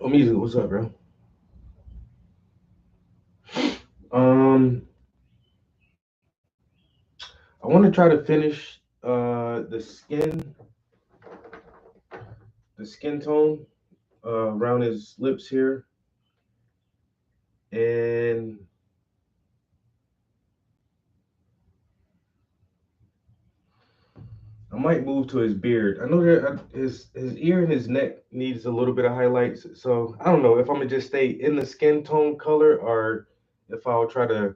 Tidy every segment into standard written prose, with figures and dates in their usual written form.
Music, what's up, bro? Um, I want to try to finish the skin tone around his lips here, and I might move to his beard. I know that his ear and his neck needs a little bit of highlights, so I don't know if I'm gonna just stay in the skin tone color or if I'll try to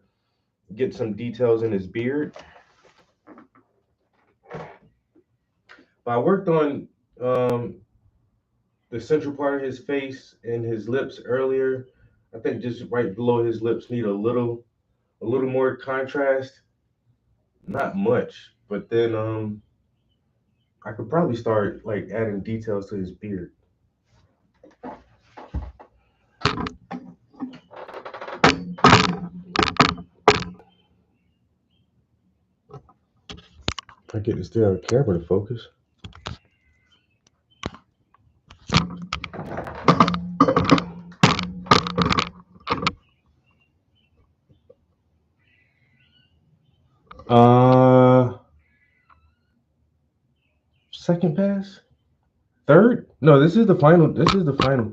get some details in his beard. But I worked on um, the central part of his face and his lips earlier. I think just right below his lips need a little more contrast. Not much, but then I could probably start like adding details to his beard. I get this damn camera to focus. Uh, second pass, third? No, this is the final. This is the final.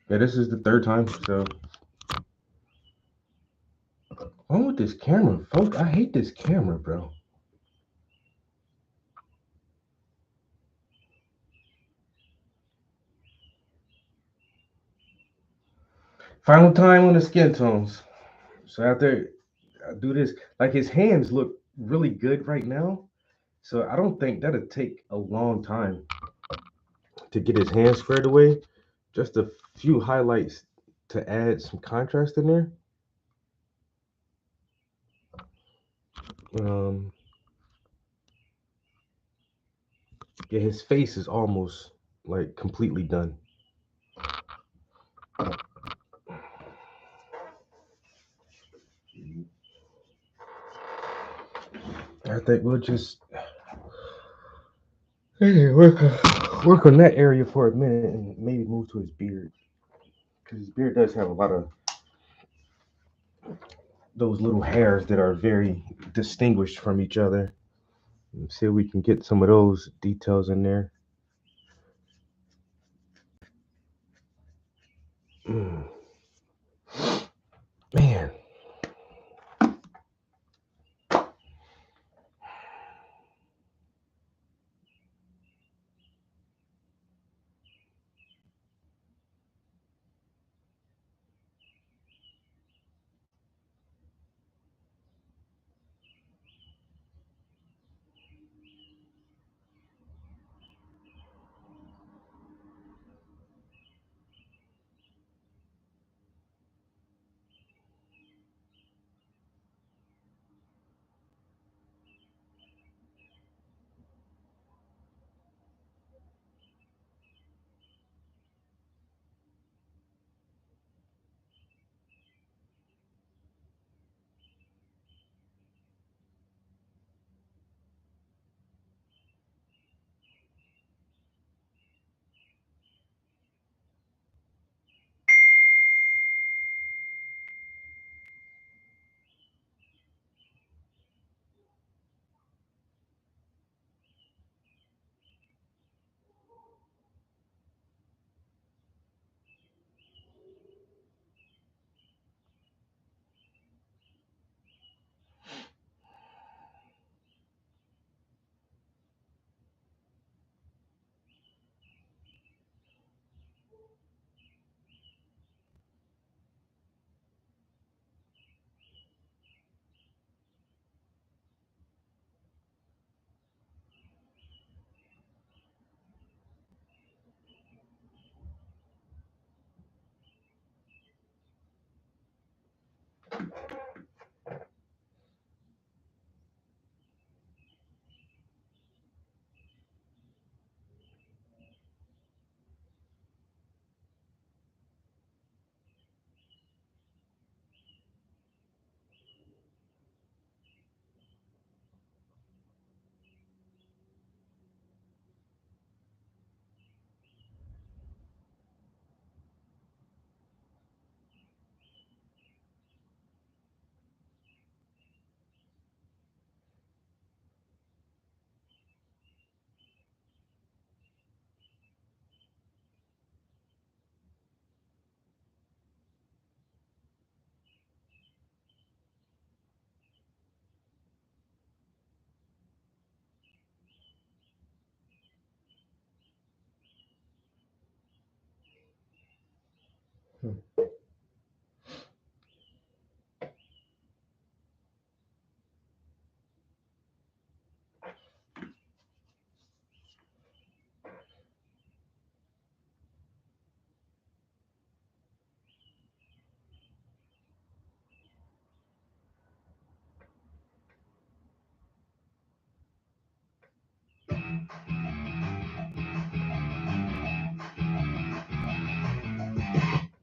Yeah, this is the third time. So, what's with this camera, folks? I hate this camera, bro. Final time on the skin tones. So after I do this, like his hands look really good right now. So I don't think that'll take a long time to get his hands squared away. Just a few highlights to add some contrast in there. Um, yeah, his face is almost like completely done. I think we'll just work on that area for a minute and maybe move to his beard because his beard does have a lot of those little hairs that are very distinguished from each other. See if we can get some of those details in there. Mm, man, Hmm.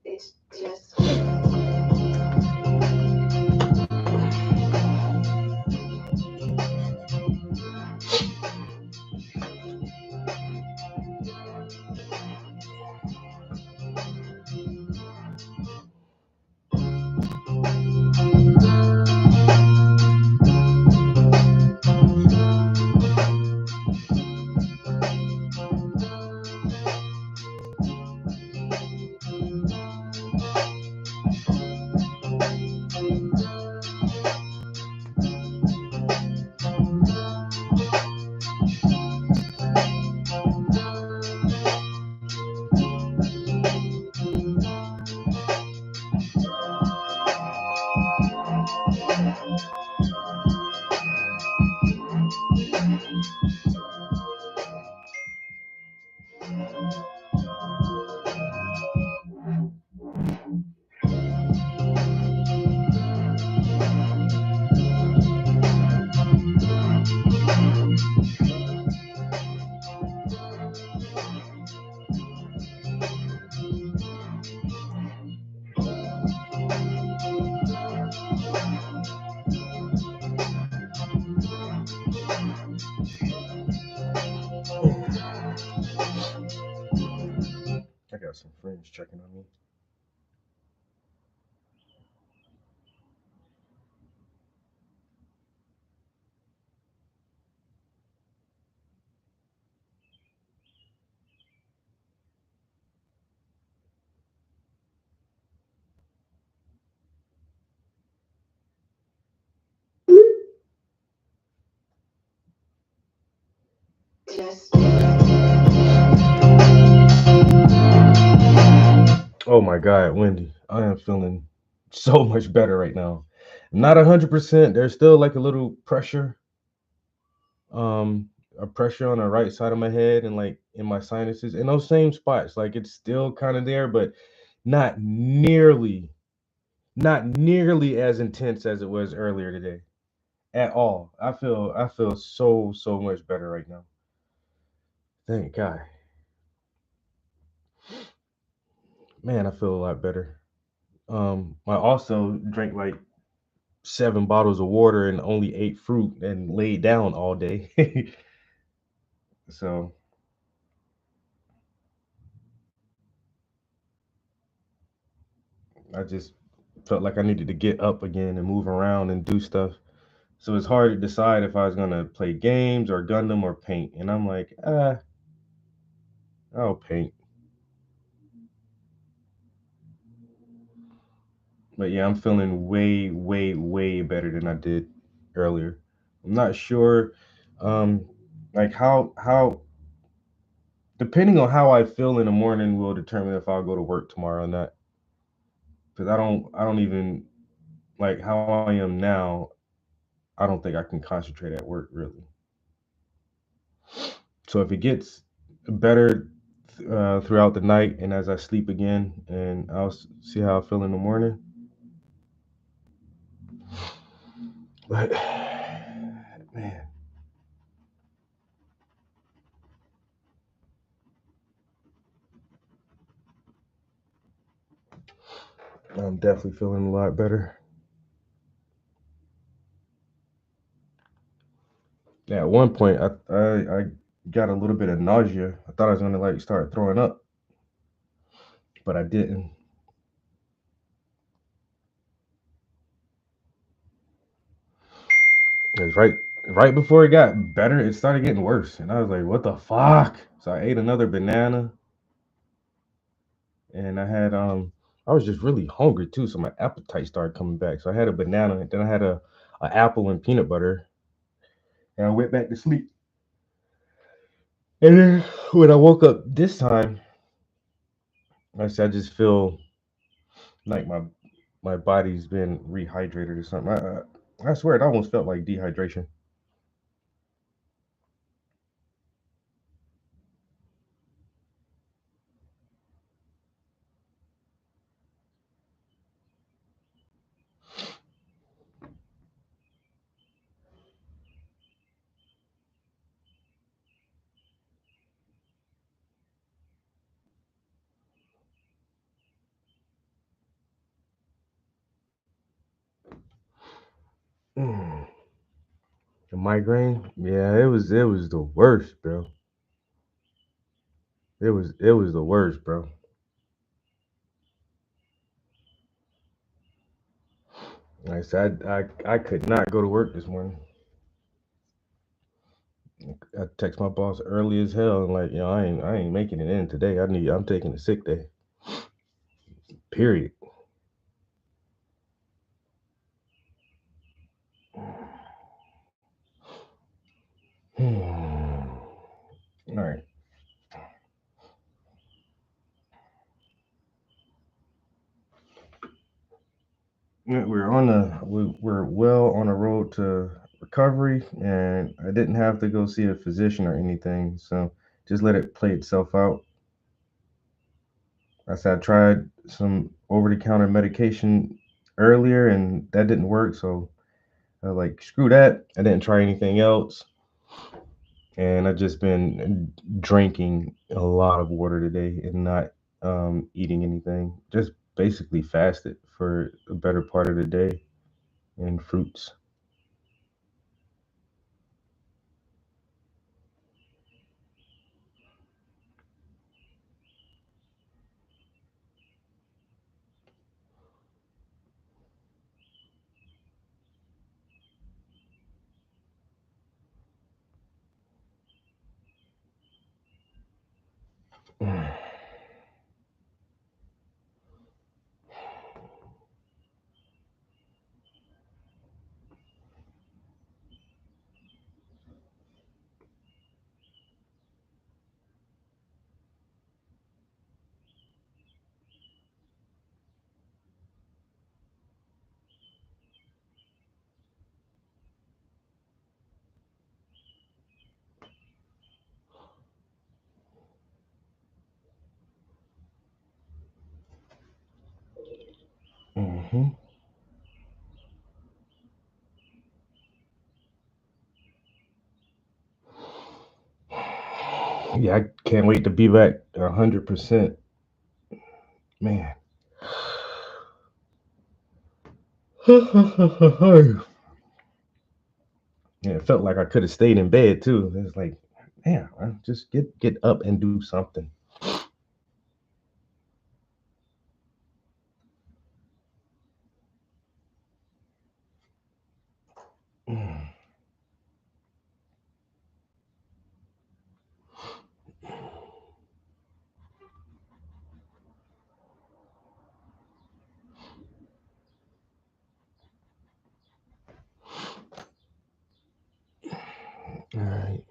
It's just I got some friends checking on me. just Oh my God, Wendy, I am feeling so much better right now. Not 100%. There's still like a little pressure, um, a pressure on the right side of my head and like in my sinuses in those same spots. Like it's still kind of there, but not nearly, not nearly as intense as it was earlier today at all. I feel so much better right now. Thank God, man. I feel a lot better. I also drank like 7 bottles of water and only ate fruit and laid down all day. So I just felt like I needed to get up again and move around and do stuff. So it's hard to decide if I was gonna play games or Gundam or paint. And I'm like, I'll paint. But yeah, I'm feeling way better than I did earlier. I'm not sure, um, like how depending on how I feel in the morning will determine if I'll go to work tomorrow or not. Because I don't even like how I am now. I don't think I can concentrate at work really. So if it gets better throughout the night and as I sleep again, and I'll see how I feel in the morning. But man, I'm definitely feeling a lot better. Yeah, at one point, I got a little bit of nausea. I thought I was gonna like start throwing up, but I didn't. It was right before it got better, it started getting worse, and I was like, "What the fuck?" So I ate another banana, and I was just really hungry too, so my appetite started coming back. So I had a banana, and then I had a apple and peanut butter, and I went back to sleep. And then when I woke up this time, I said I just feel like my body's been rehydrated or something. I swear it almost felt like dehydration. Mm. The migraine, yeah, it was the worst, bro. It was the worst, bro. Like I said, I could not go to work this morning. I text my boss early as hell and like, I ain't making it in today. I'm taking a sick day. Period. All right. Yeah, we're well on the road to recovery, and I didn't have to go see a physician or anything, so just let it play itself out. I said I tried some over-the-counter medication earlier, and that didn't work, so I was like, screw that. I didn't try anything else, and I've just been drinking a lot of water today and not eating anything. Just basically fasted for a better part of the day and fruits. Hmm. Yeah, I can't wait to be back 100%. Man. Yeah, it felt like I could have stayed in bed too. It's like, man, just get up and do something. Mm. All right.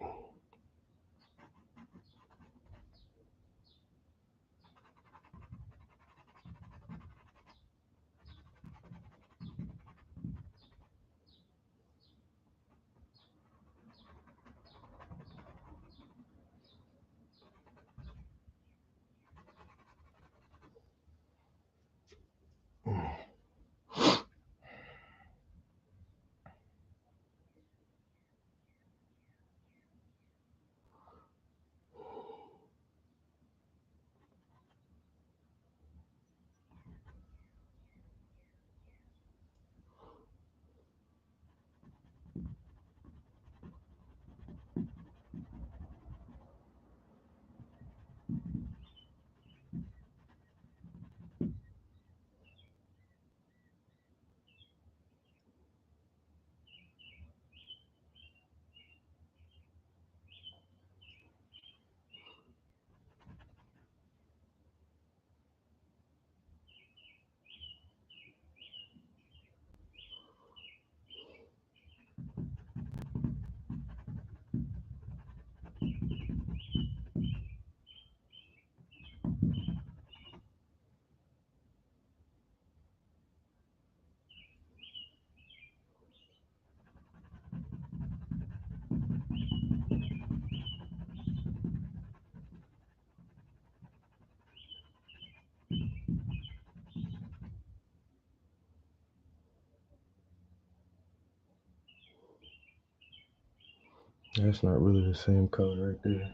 That's not really the same color right there.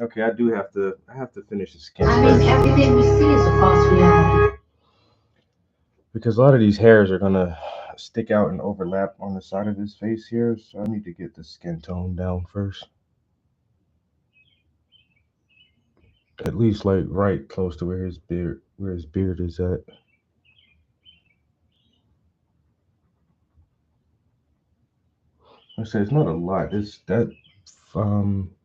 Okay, I have to finish the skin I mean, first everything we see is a false reality. because a lot of these hairs are gonna stick out and overlap on the side of his face here. So I need to get the skin tone down first, at least like right close to where his beard is at. I say it's not a lot.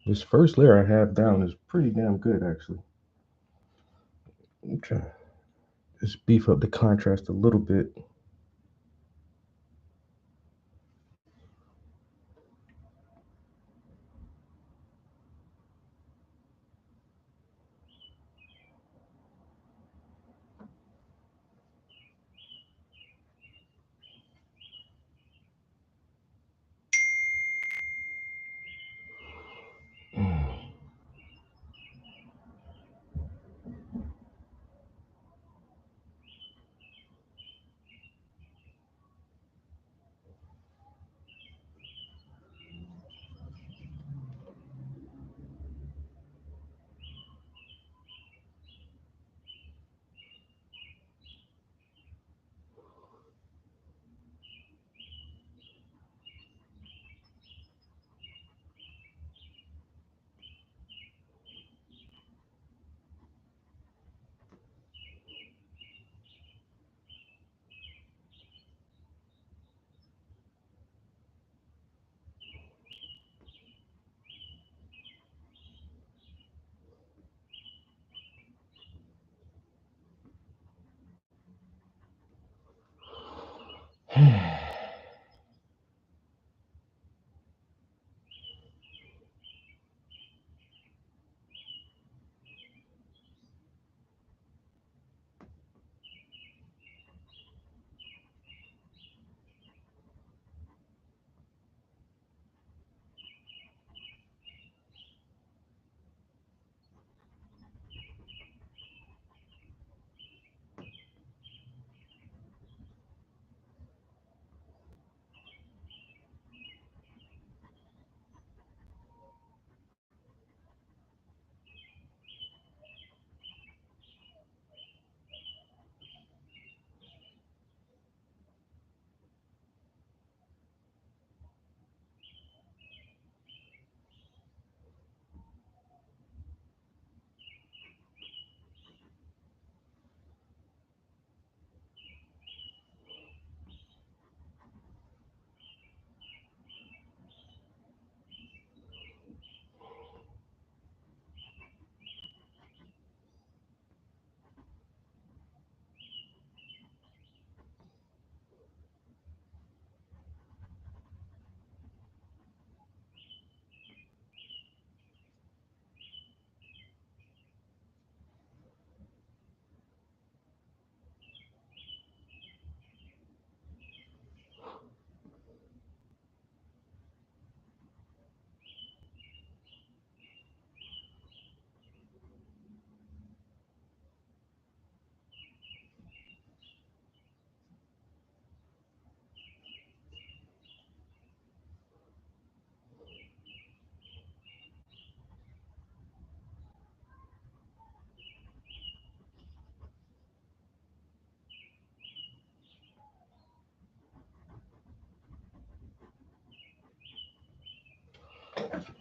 This first layer I have down is pretty damn good actually. I'm trying to just beef up the contrast a little bit.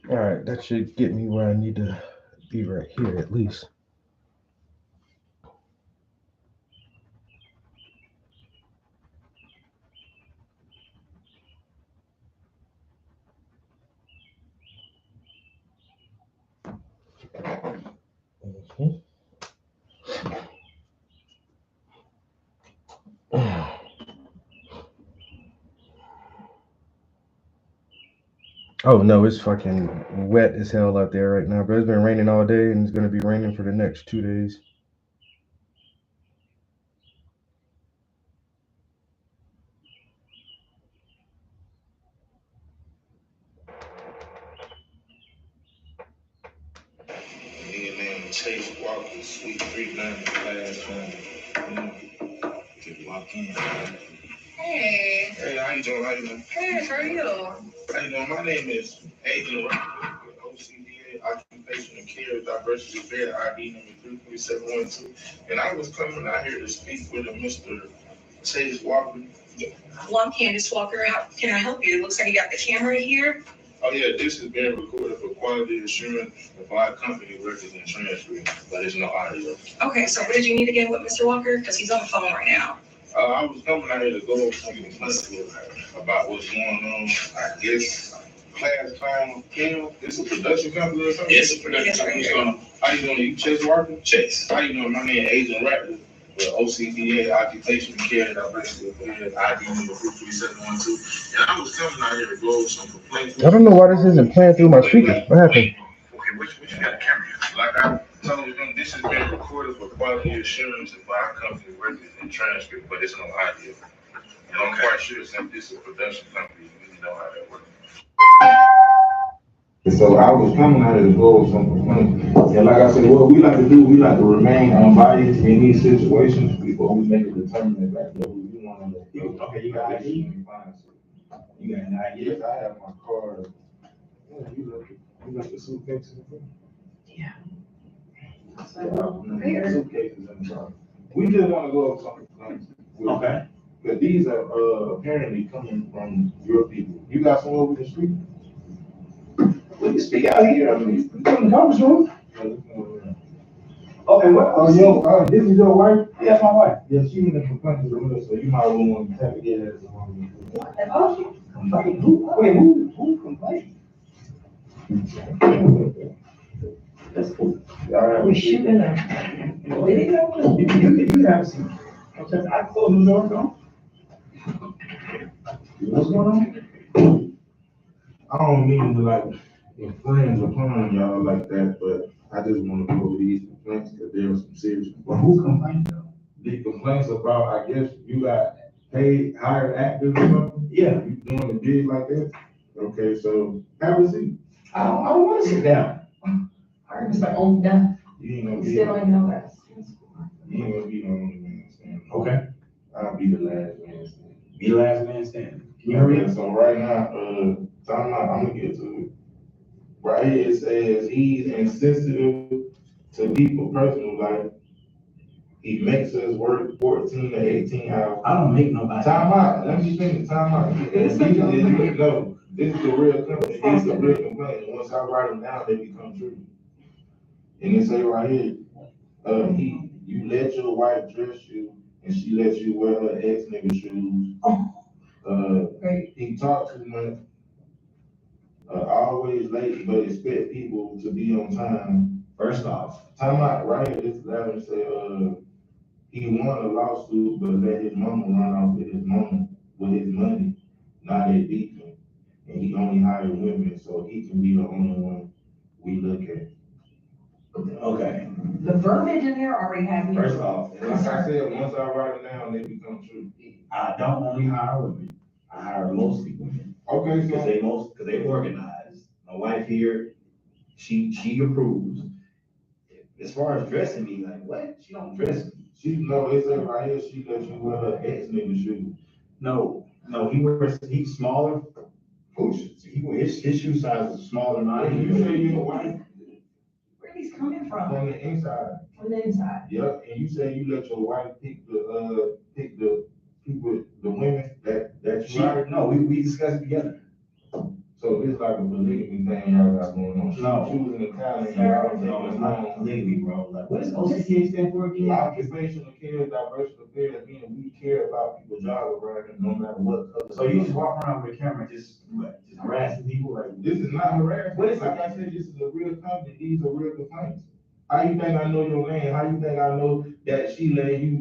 All right, that should get me where I need to be right here at least. Mhm. Oh no, it's fucking wet as hell out there right now, bro. It's been raining all day and it's gonna be raining for the next 2 days. Nigga named Chase Walker, Sweet 390 last time. Just walk in. Hey. Hey, how you doing? How you doing? Hey, how are you? How you doing? My name is Adrian Rock with OCDA, Occupation and Care Diversity Fair ID number 33712. And I was coming out here to speak with a Mr. Chase Walker. Well, I'm Candace Walker. Can I help you? It looks like you got the camera here. Oh yeah, this is being recorded for quality assurance of our company records and transcripts, but it's no audio. Okay, so what did you need again with Mr. Walker? Because he's on the phone right now. I was coming out here to go over some complaints about what's going on. I guess Class Clown Film. This is a production company or something? Yes, it's a production company. How you doing? You Chase Walker? Chase. How you doing? My name is Agent Rattler with OCDA, Occupation and Care Diversity Affairs, ID number 33712. And I was coming out here to go over some complaints. I don't know why this isn't playing through my speakers. What happened? Okay, what you got a camera? Like I told you, this is being recorded for quality assurance of our company records and transcript, but it's no audio. And I'm quite sure since this is a production company, you need to know how that works. So I was coming out of the goal some complaints. And like I said, what we like to do, we like to remain unbiased in these situations before we make a determination about what we want to do. Okay, you got ID? You got an ID? Yes, I have my card. Yeah, you left the suitcase in the front? Yeah. Suitcases in the front. We just want to go over some complaints. Okay. Because these are apparently coming from your people. You got somewhere we can speak? We can speak out here. I mean, come in the conference room. Okay, what? Oh, this is your wife? Yeah, my wife. Yeah, she in the complaint with us, so you might want to tap it in as one. Oh, she complained? Who complained? That's cool. All right. We shooting her. You have a seat. Okay, I closed the door, though. What's going on? I don't mean to like infringe upon y'all like that, but I just want to go over these complaints because there was some serious Well, complaints. who complained though? The complaints about, I guess, you got paid, hired actors or something? Yeah. You doing a bid like that? Okay, so have a seat. I don't want to sit down. Hard to say, oh, done. You ain't gonna You be, still don't even know that. you ain't gonna be the only man standing. Okay. I'll be the last man standing. Be the last man standing. Can you hurry Okay, up? so right now, I'm gonna get to it. Right here it says he's insensitive to people personal life. He makes us work 14 to 18 hours. I don't make nobody. Time out, let me finish, time out. No, this is the real company, these are real complaints. Once I write them down, they become true. And it say right here, you let your wife dress you and she lets you wear her ex-nigga shoes. Great. He talks too much. Always late, but expect people to be on time. First off, Time out, right here, this letter say, he won a lawsuit, but let his mama run off with his money. Now they beat him. And he only hired women, so he can be the only one we look at. okay. The verbiage in there already had me. First off, Like I said, once I write it down, they become true. I don't only hire women. I hire mostly women. Okay, Because so, they organize. My wife here, she approves. As far as dressing me, like what? She don't dress me. it say right here, she let you wear her ex-nigga shoes. No, he's smaller. His shoe size is smaller than mine. You say your wife Where he's coming from? from the inside. From the inside. Yep, and you say you let your wife pick the people, the women that you hired? No, we discussed it together. So it's like a polygamy thing y'all got going on. No. She was in the town and No, y'all it's taking not polygamy, bro. Like, what does OCTA stand for again? Occupational care, diversity affairs, meaning we care about people's jobs around here, no matter what color. So you just walk around with a camera, just harassing people, like, This is not harassment. What is it? Like I said, this is a real company. These are real complaints. How you think I know your name? How you think I know that she let you,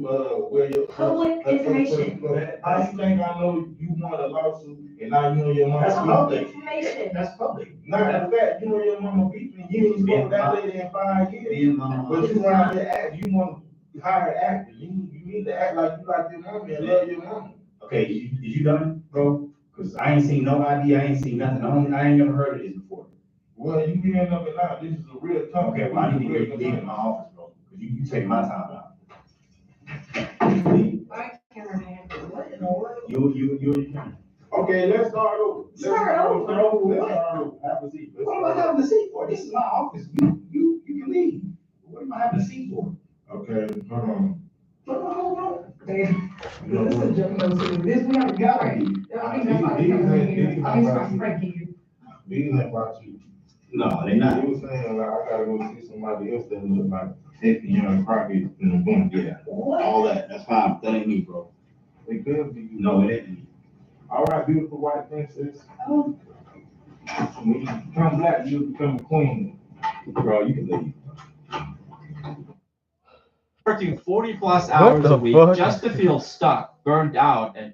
wear your? Public information. How you think I know you won a lawsuit and now you and your mama? That's public. Information. That's public. Not the fact, you and your mama beefing, you ain't spoke to that lady in 5 years. But you around here act, you want to hire actors. You need to act like you like your mama and love your mama. Okay, is you done, bro? Cause I ain't seen no ID, I ain't seen nothing. I ain't never heard of this before. Well, you hearing of it now, this is a real company. Okay, well, I need to get you in my office, bro. Cause you take my time out. Bye, cameraman. What in the world? You. Okay, let's start over. Start over? Have a seat. What am I having a seat for? This is my office. You can leave. What am I having a seat for? Okay, hold on. Babe, this is a joke, no, so this we have to go, right? I mean, I'm pranking you. These ain't about you. No, they not. You was saying like, I gotta go see somebody else that look like 50 young Crockett in the boom. Yeah, What? all that's fine. That ain't me, bro. It could be you. No, it ain't me. All right, beautiful white princess. Oh, When you become black, you become a queen. Bro, you can leave. Working 40 plus hours the a week fuck? just to feel stuck, burned out, and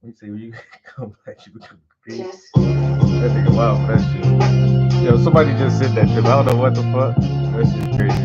Let me see, when you come back, you become green. Just That nigga wild for that shit. Yo, somebody just said that to me. I don't know what the fuck. That shit's crazy.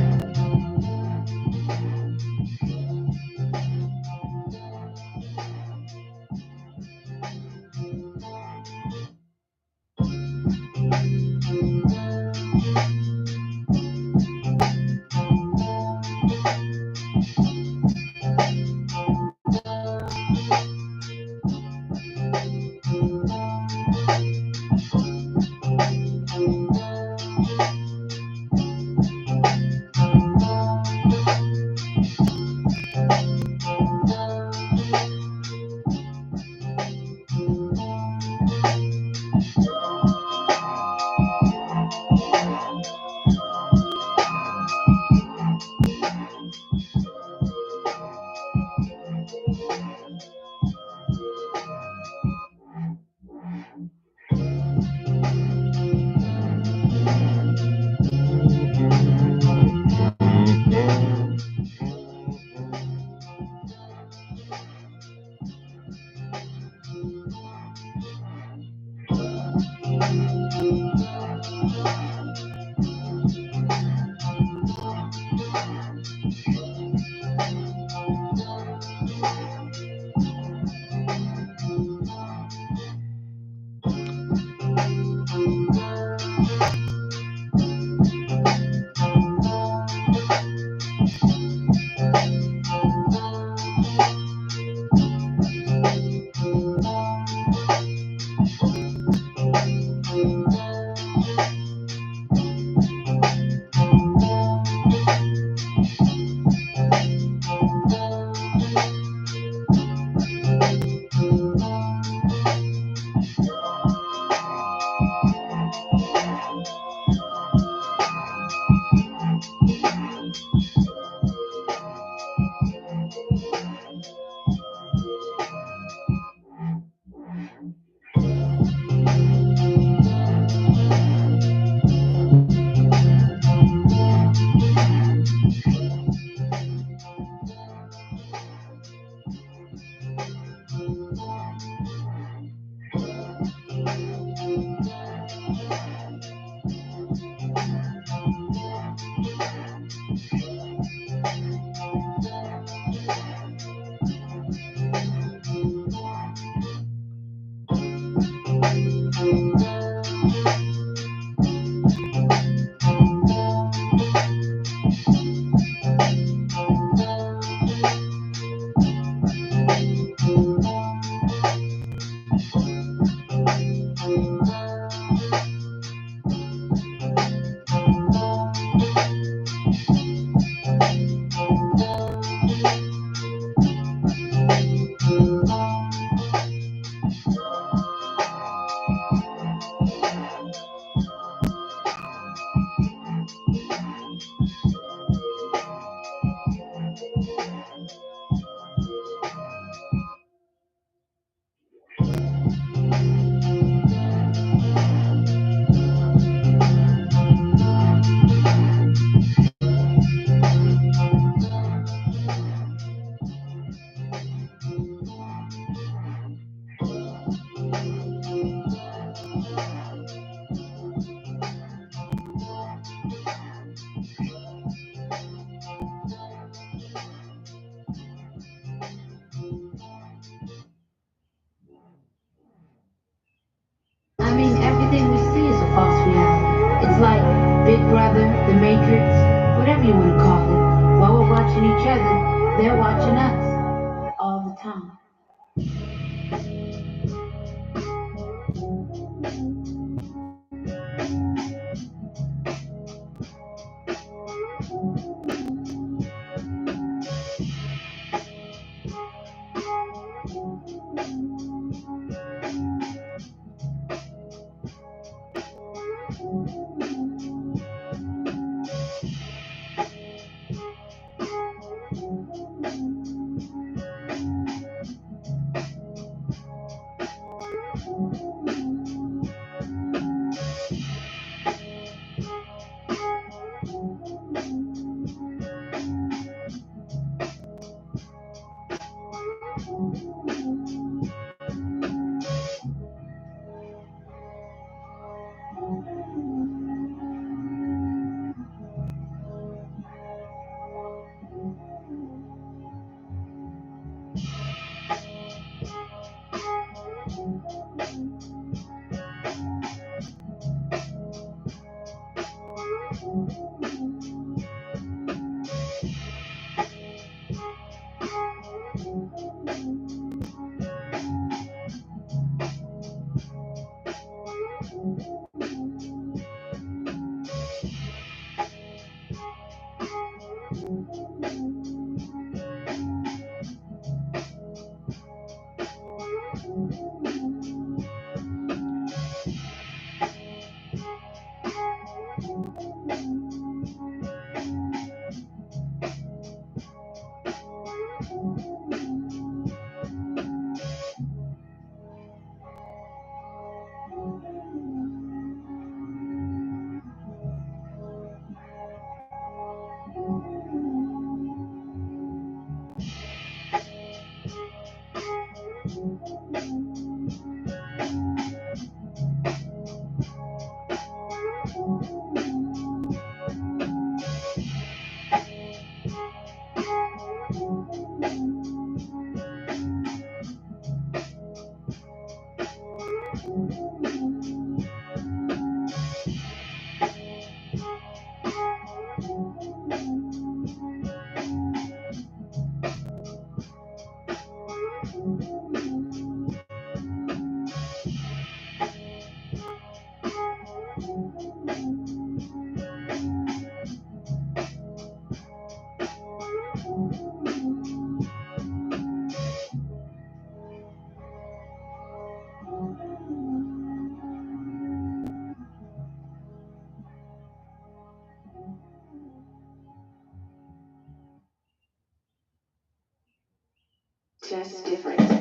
Just different.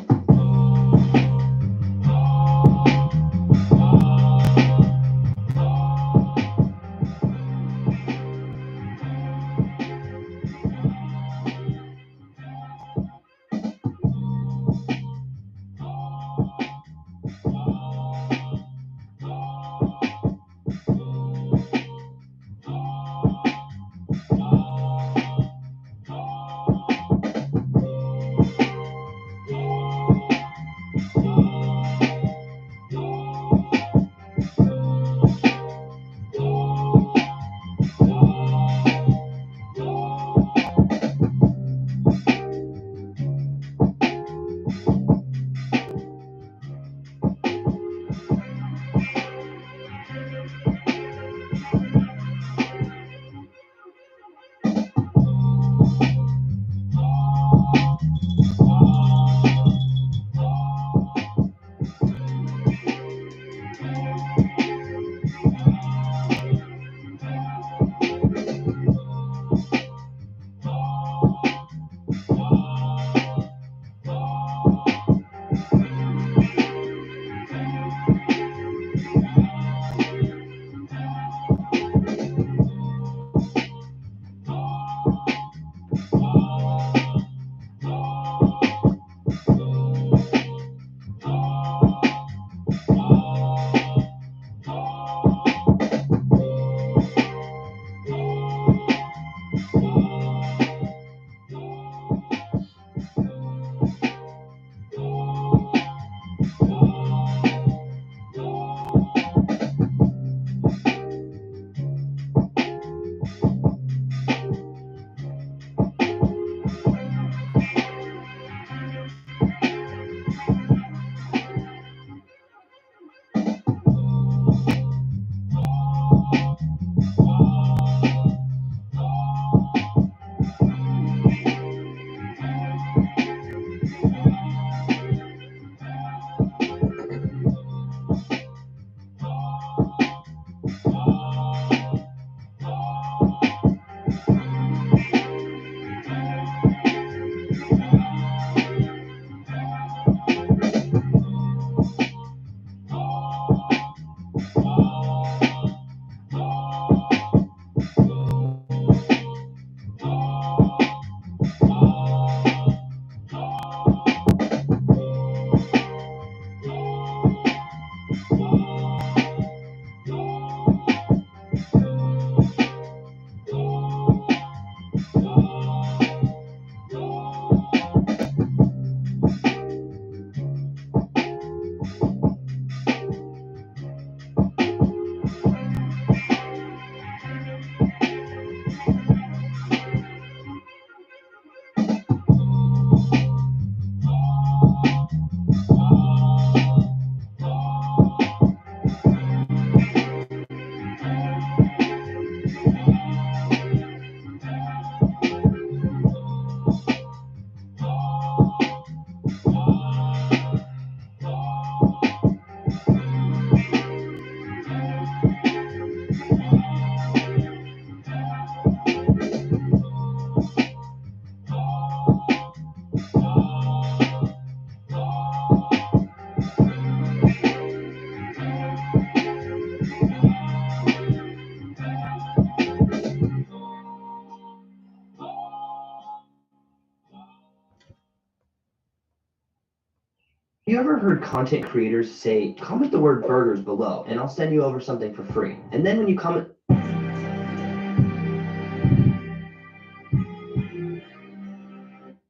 you ever heard content creators say, comment the word burgers below and I'll send you over something for free? And then when you comment,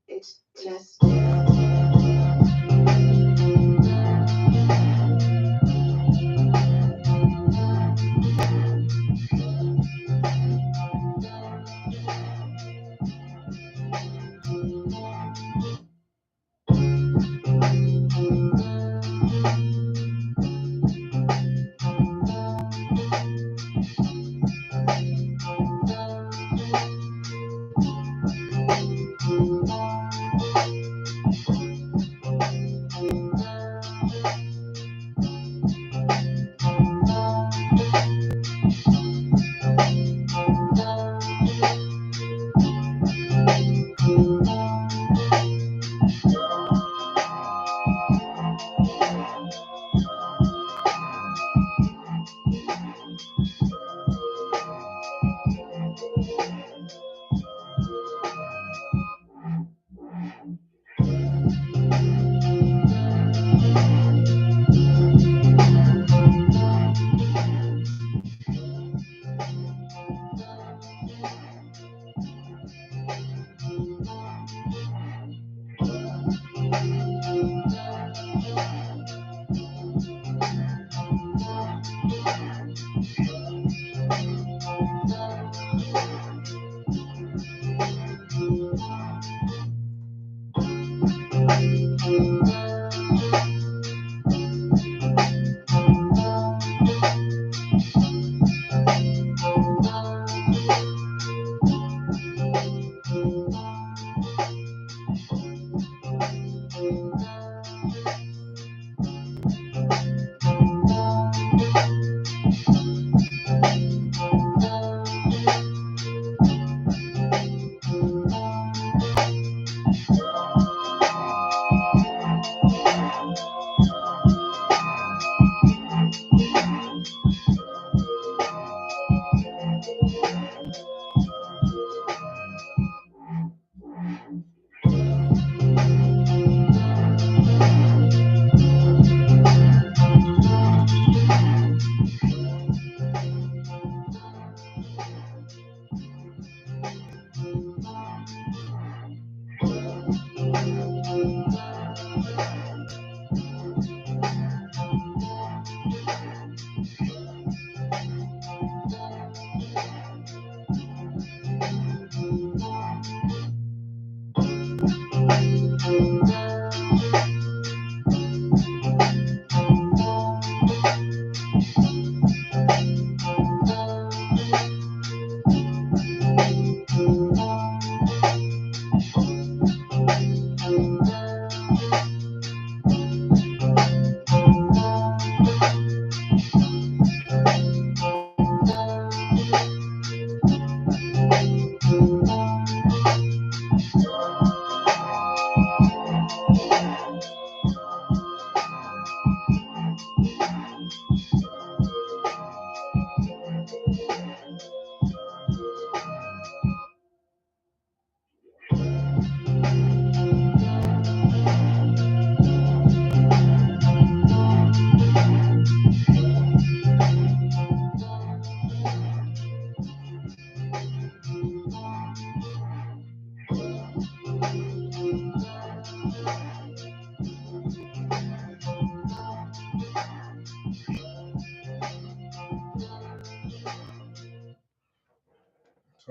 It's just So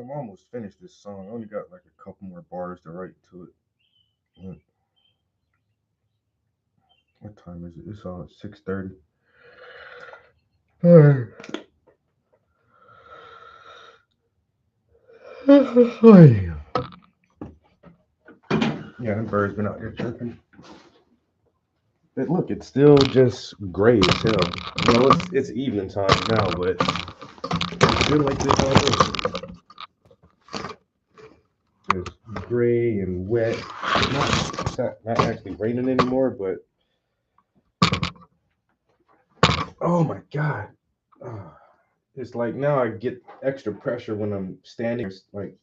I'm almost finished this song. I only got like a couple more bars to write to it. What time is it? It's on 6:30. Yeah, them birds been out there chirping. But look, it's still just gray as hell. Well, it's evening time now, but it's still like this all day. It's gray and wet. It's not actually raining anymore, but oh my god. It's like now I get extra pressure when I'm standing, like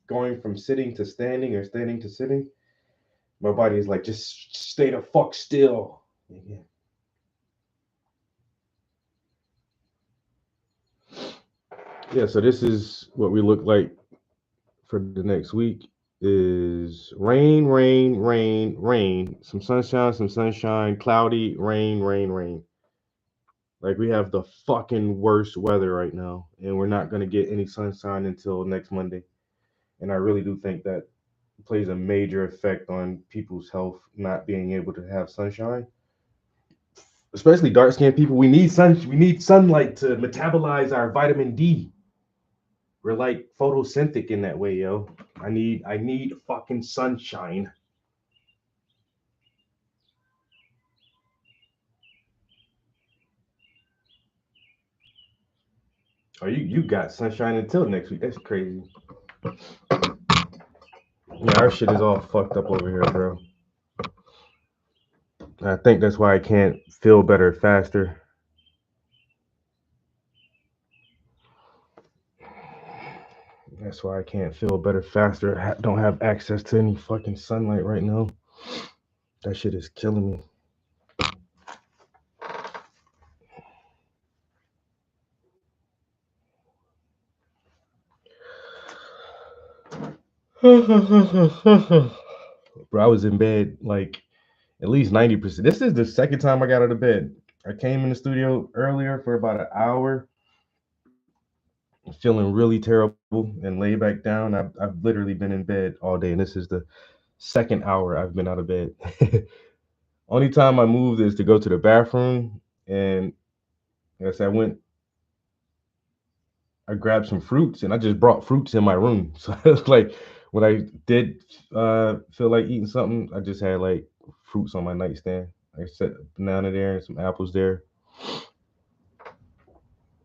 going from sitting to standing or standing to sitting. My body is like, just stay the fuck still. Yeah. Yeah, so this is what we look like for the next week is rain, rain, rain, rain, some sunshine, cloudy, rain, rain, rain. Like we have the fucking worst weather right now, and we're not gonna get any sunshine until next Monday. And I really do think that plays a major effect on people's health not being able to have sunshine, especially dark skinned people. We need sun. We need sunlight to metabolize our vitamin D. We're like photosynthetic in that way, yo. I need fucking sunshine. Oh, you got sunshine until next week. That's crazy. Yeah, our shit is all fucked up over here, bro. I think that's why I can't feel better faster. That's why I can't feel better faster. I don't have access to any fucking sunlight right now. That shit is killing me. Bro, I was in bed like at least 90%. This is the second time I got out of bed. I came in the studio earlier for about an hour, feeling really terrible, and lay back down. I've literally been in bed all day, and this is the second hour I've been out of bed. Only time I moved is to go to the bathroom, and as I grabbed some fruits, and I just brought fruits in my room. So it's like when I did feel like eating something, I just had like fruits on my nightstand. I set a banana there and some apples there.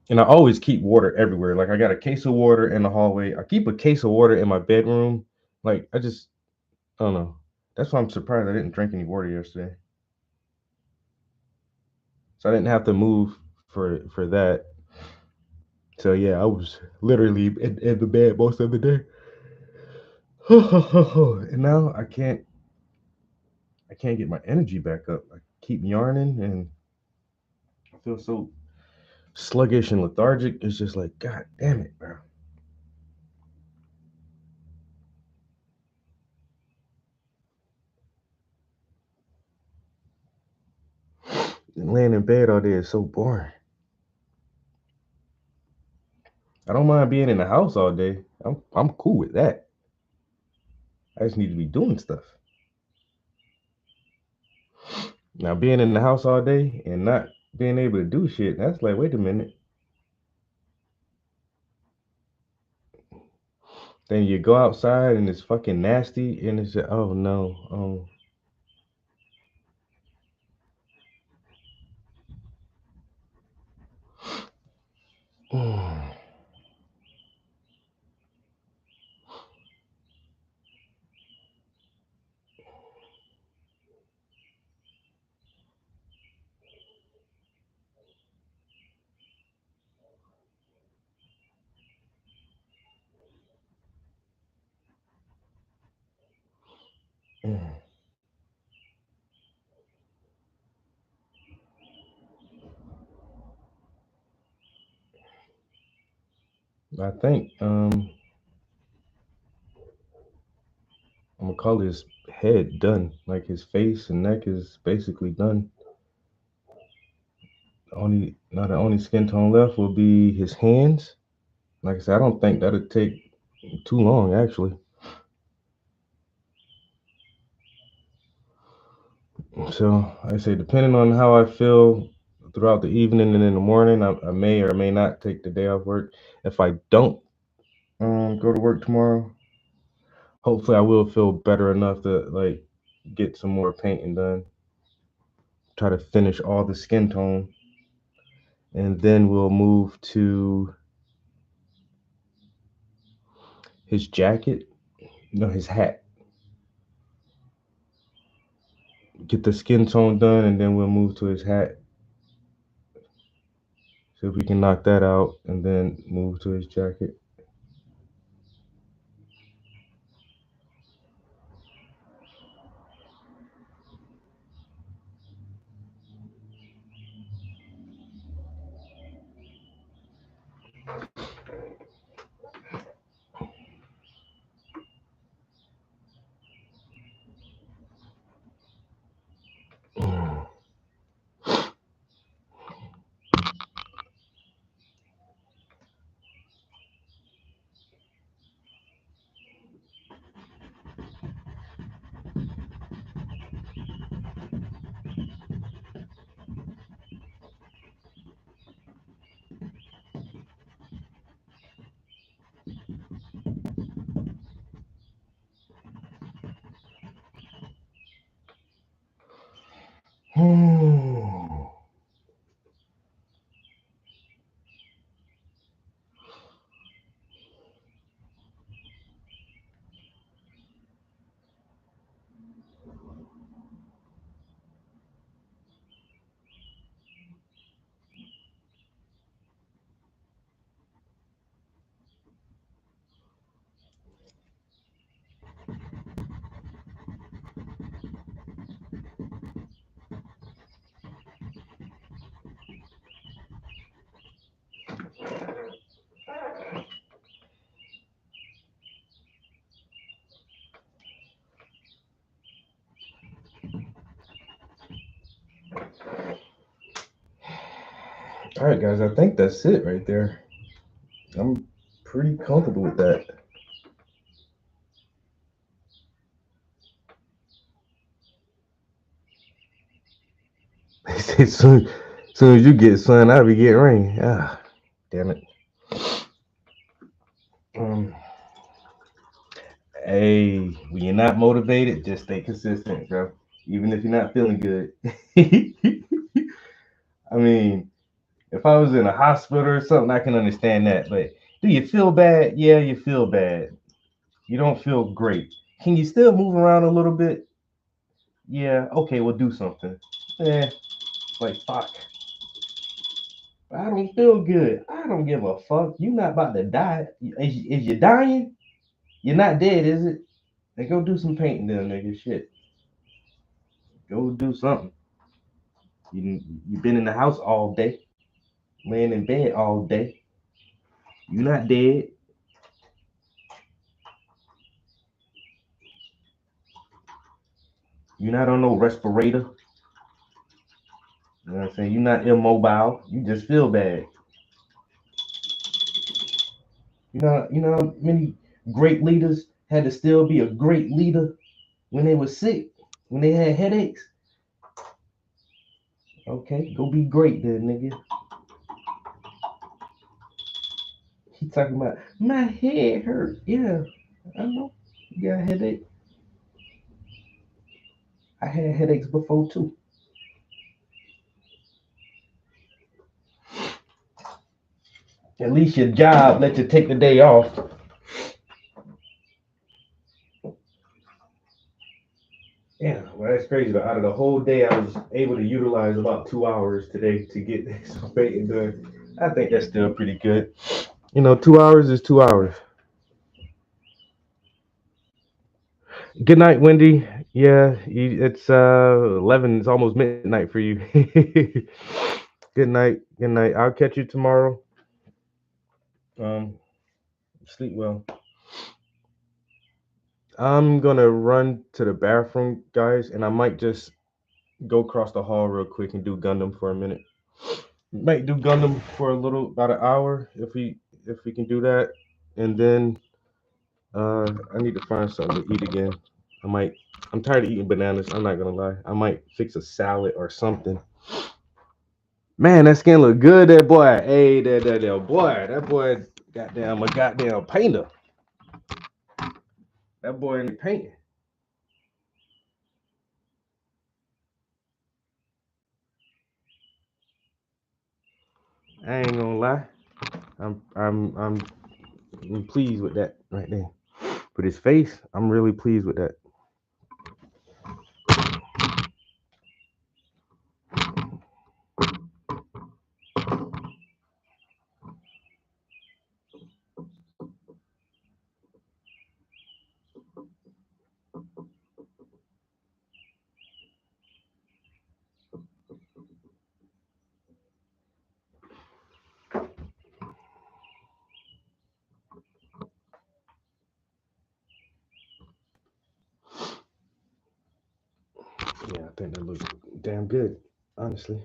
And I always keep water everywhere. Like I got a case of water in the hallway. I keep a case of water in my bedroom. Like I don't know. That's why I'm surprised I didn't drink any water yesterday. So I didn't have to move for that. So yeah, I was literally in the bed most of the day. And now I can't get my energy back up. I keep yarning and I feel so sluggish and lethargic. It's just like, God damn it, bro. And laying in bed all day is so boring. I don't mind being in the house all day. I'm cool with that. I just need to be doing stuff. Now being in the house all day and not being able to do shit, that's like, wait a minute. Then you go outside and it's fucking nasty and it's just, oh no. Oh. I think I'm gonna call his head done. Like his face and neck is basically done. The only skin tone left will be his hands. Like I said, I don't think that'll take too long actually. So I say depending on how I feel throughout the evening and in the morning, I may or may not take the day off work. If I don't go to work tomorrow, hopefully I will feel better enough to like get some more painting done. Try to finish all the skin tone, and then we'll move to his jacket. No, his hat. Get the skin tone done, and then we'll move to his hat. See if we can knock that out, and then move to his jacket. All right, guys, I think that's it right there. I'm pretty comfortable with that. They say soon as you get sun, I'll be getting rain. Ah, damn it. Um, hey, when you're not motivated, just stay consistent, bro. Even if you're not feeling good. I mean, if I was in a hospital or something, I can understand that. But do you feel bad? Yeah, you feel bad. You don't feel great. Can you still move around a little bit? Yeah, okay, we'll do something. Eh, like fuck. I don't feel good. I don't give a fuck. You not about to die. Is you dying? You're not dead, is it? Then go do some painting then, nigga. Shit. Go do something. You been in the house all day, laying in bed all day. You not dead. You not on no respirator. You know what I'm saying? You not immobile. You just feel bad. You know how many great leaders had to still be a great leader when they were sick, when they had headaches. Okay, go be great then, nigga. He talking about my head hurt. Yeah, I know. You got a headache. I had headaches before too. At least your job let you take the day off. Yeah, well, that's crazy. But out of the whole day, I was able to utilize about 2 hours today to get some painting done. I think that's still pretty good. 2 hours is 2 hours. Good night, Wendy. Yeah, it's 11. It's almost midnight for you. Good night. Good night. I'll catch you tomorrow. Um, sleep well. I'm gonna run to the bathroom, guys, and I might just go across the hall real quick and do Gundam for a minute. Might do Gundam for a little, about an hour, if we can do that, and then I need to find something to eat again. I might. I'm tired of eating bananas. I'm not gonna lie. I might fix a salad or something. Man, that skin look good, that boy. Hey, that boy, goddamn, a goddamn painter. That boy in the painting. I ain't gonna lie. I'm pleased with that right there. But his face, I'm really pleased with that. Yeah, I think that looks damn good, honestly.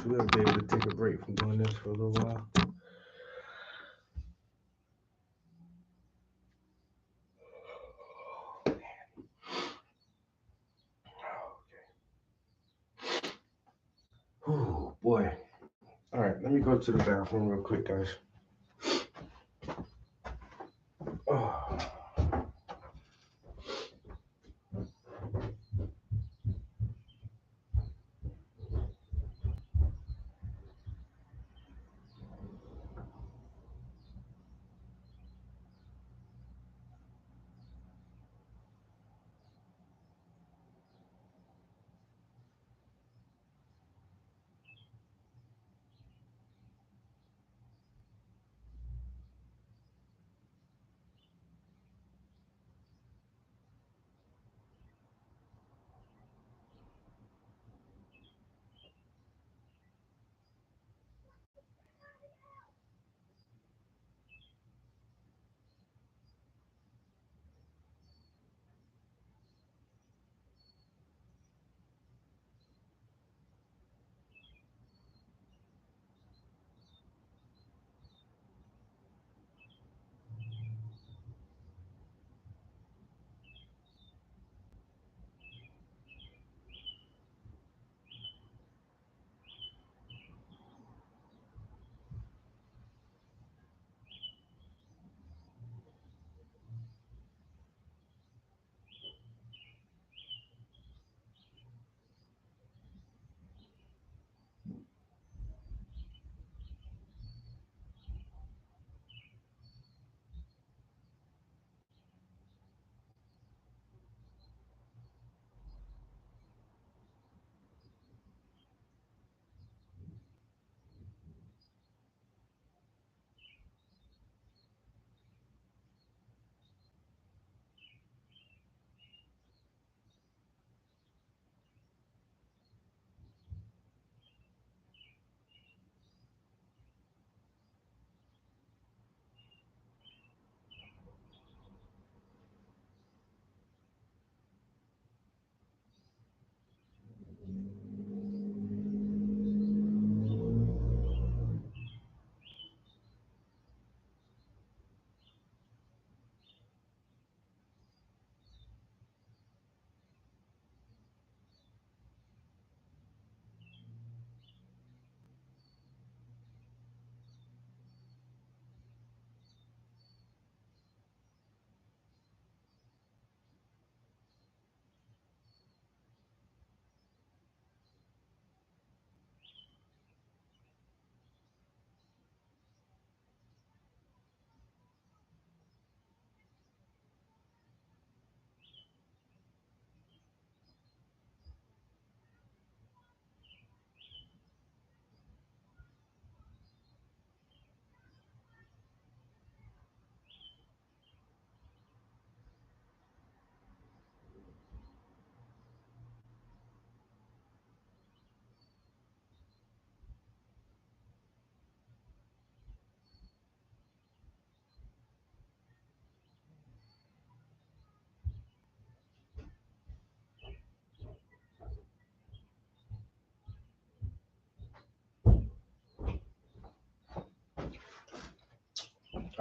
We'll be able to take a break from doing this for a little while. Oh boy. All right, let me go to the bathroom real quick, guys. Oh.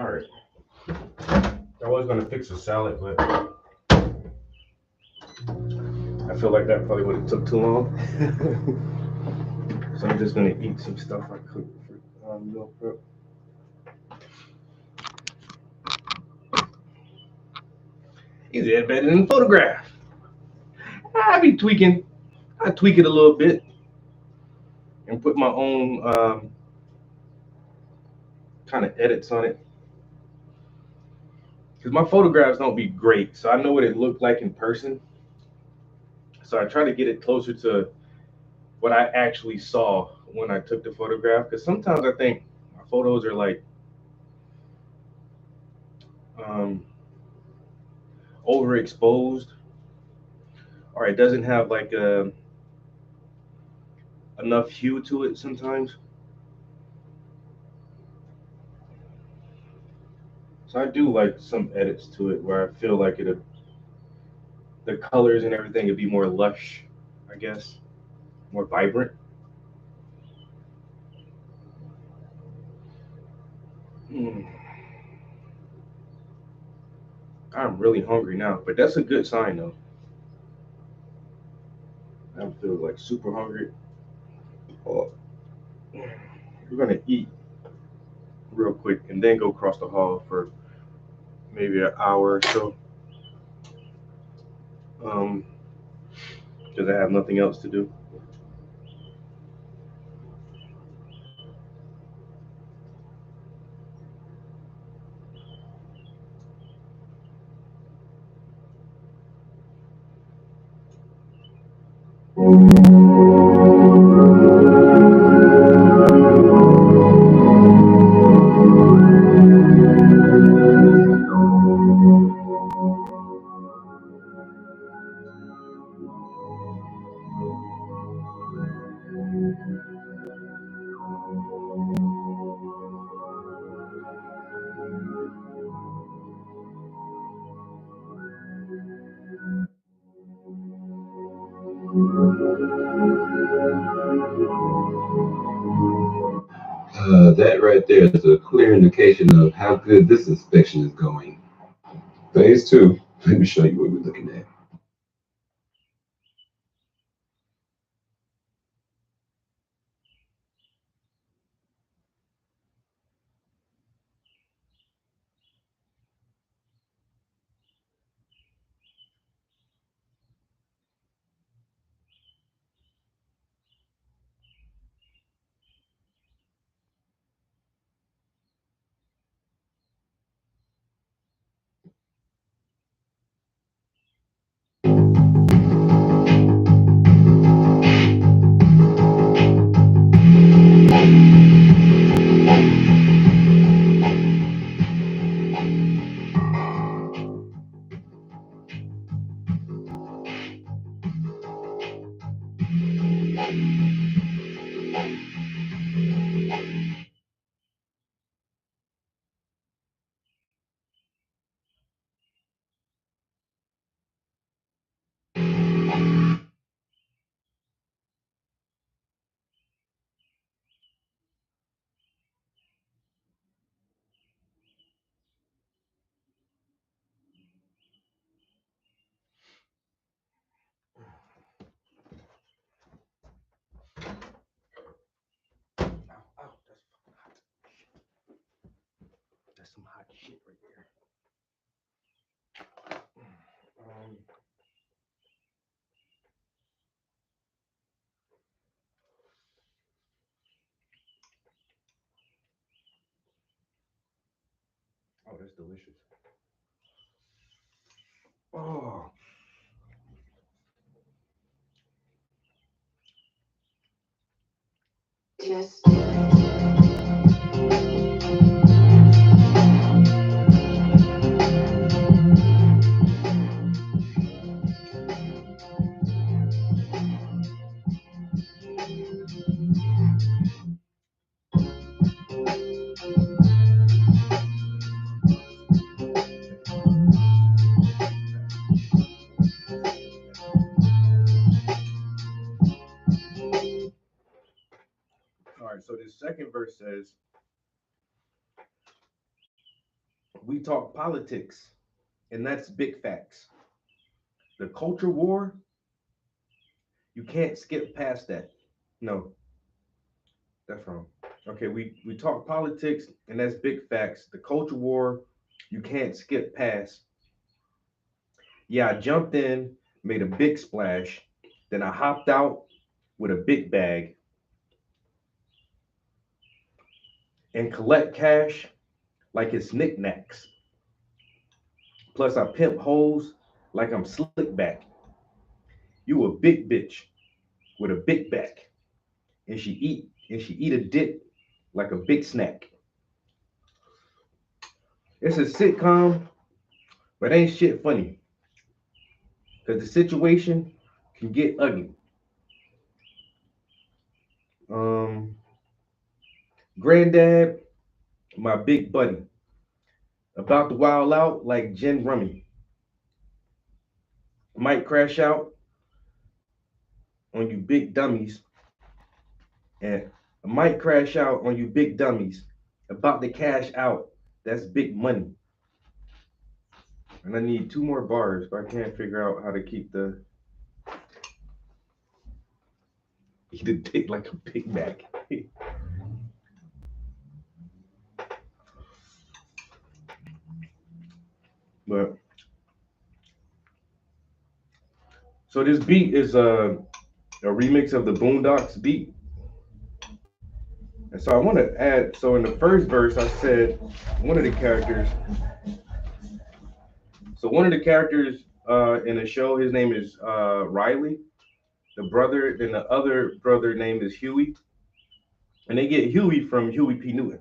All right. I was gonna fix a salad, but I feel like that probably would have took too long. So I'm just gonna eat some stuff I cooked for meal prep. Is that better than photograph? I be tweaking. I tweak it a little bit and put my own kind of edits on it. Because my photographs don't be great, so I know what it looked like in person. So I try to get it closer to what I actually saw when I took the photograph. Because sometimes I think my photos are like um, overexposed, or it doesn't have like enough hue to it sometimes. So I do like some edits to it where I feel like the colors and everything would be more lush, I guess, more vibrant. Mm. I'm really hungry now, but that's a good sign though. I feel like super hungry. Oh, we're gonna eat real quick and then go across the hall for maybe an hour or so. Because I have nothing else to do. That right there is a clear indication of how good this inspection is going. Phase two. Let me show you what we're looking at. Ow, that's fucking hot. That's some hot shit right there. Oh, that's delicious. Oh, Just different. all right. So this second verse says, We talk politics, and that's big facts. The culture war, you can't skip past that. No, that's wrong. Okay, we talk politics, and that's big facts. The culture war, you can't skip past. Yeah, I jumped in, made a big splash, then I hopped out with a big bag and collect cash like it's knickknacks. Plus, I pimp hoes like I'm slick back. You a big bitch with a big back, and she eat a dick like a big snack. It's a sitcom, but ain't shit funny because the situation can get ugly. Um, Granddad, my big buddy, about to wild out like gin rummy. Might crash out on you big dummies, and I might crash out on you big dummies. About to cash out, that's big money. And I need two more bars, but I can't figure out how to keep the eat a dick like a Big Mac. But so this beat is a remix of the Boondocks beat. And so I want to add, so in the first verse, I said one of the characters, so one of the characters in the show, his name is Riley. The brother, then the other brother name is Huey. And they get Huey from Huey P. Newton.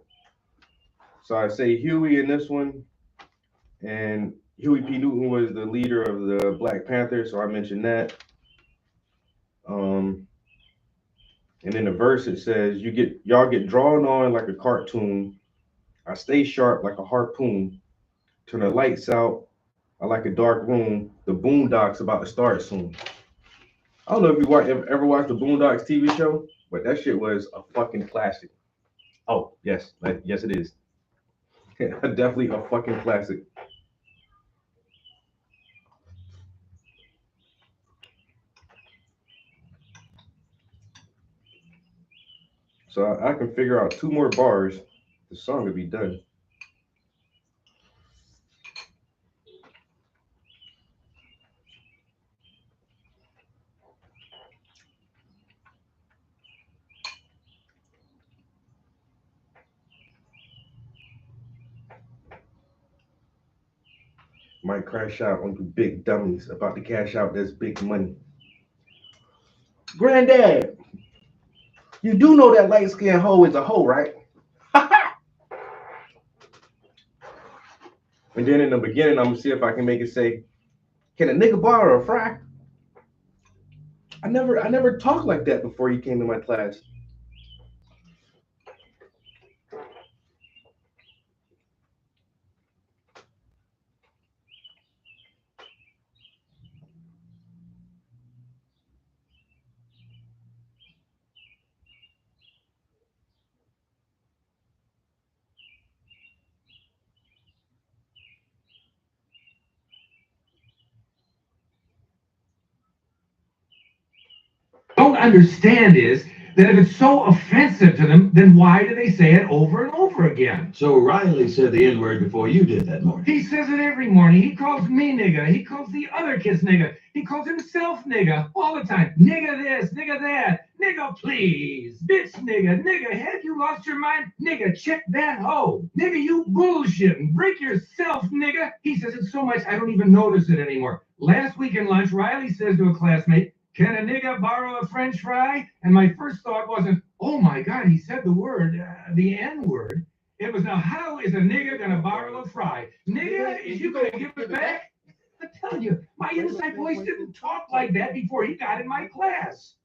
So I say Huey in this one, and Huey P. Newton was the leader of the Black Panther, so I mentioned that. Um, and in the verse it says, y'all get drawn on like a cartoon. I stay sharp like a harpoon. Turn the lights out. I like a dark room. The Boondocks about to start soon. I don't know if you ever watched the Boondocks TV show, but that shit was a fucking classic. Oh yes, yes it is. Definitely a fucking classic. So I can figure out two more bars. The song will be done. Might crash out on you big dummies about to cash out this big money. Granddad, you do know that light skinned hoe is a hoe, right? And then in the beginning, I'm gonna see if I can make it say, "Can a nigga borrow a fry?" I never talked like that before you came to my class. Don't understand is that if it's so offensive to them, then why do they say it over and over again? So Riley said the N word before you did that morning. He says it every morning. He calls me nigga. He calls the other kids nigga. He calls himself nigga all the time. Nigga this, nigga that, nigga please, bitch nigga, nigga, have you lost your mind? Nigga, check that hoe. Nigga, you bullshitting. Break yourself, nigga. He says it so much I don't even notice it anymore. Last week in lunch, Riley says to a classmate, "Can a nigga borrow a French fry?" And my first thought wasn't, oh my God, he said the word, the N word. It was, now how is a nigga gonna borrow a fry? Nigga, is you gonna give it back? I tell you, my inside voice didn't talk like that before he got in my class.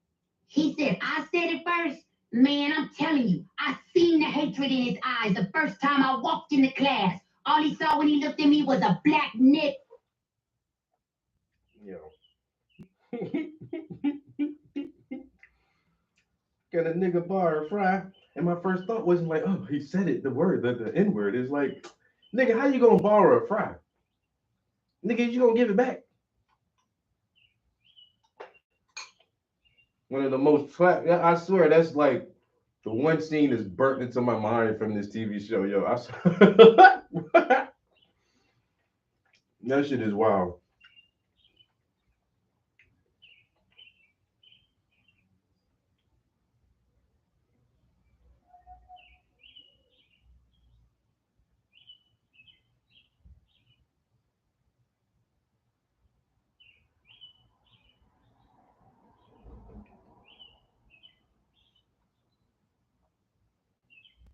He said, I said it first. Man, I'm telling you, I seen the hatred in his eyes the first time I walked in the class. All he saw when he looked at me was a black nigga. Yo. Can a nigga borrow a fry? And my first thought wasn't like, oh, he said it, the word, the N word. It's like, Nigga, how you gonna borrow a fry? Nigga, you gonna give it back? One of the most I swear that's like the one scene that's burnt into my mind from this TV show, yo. That shit is wild.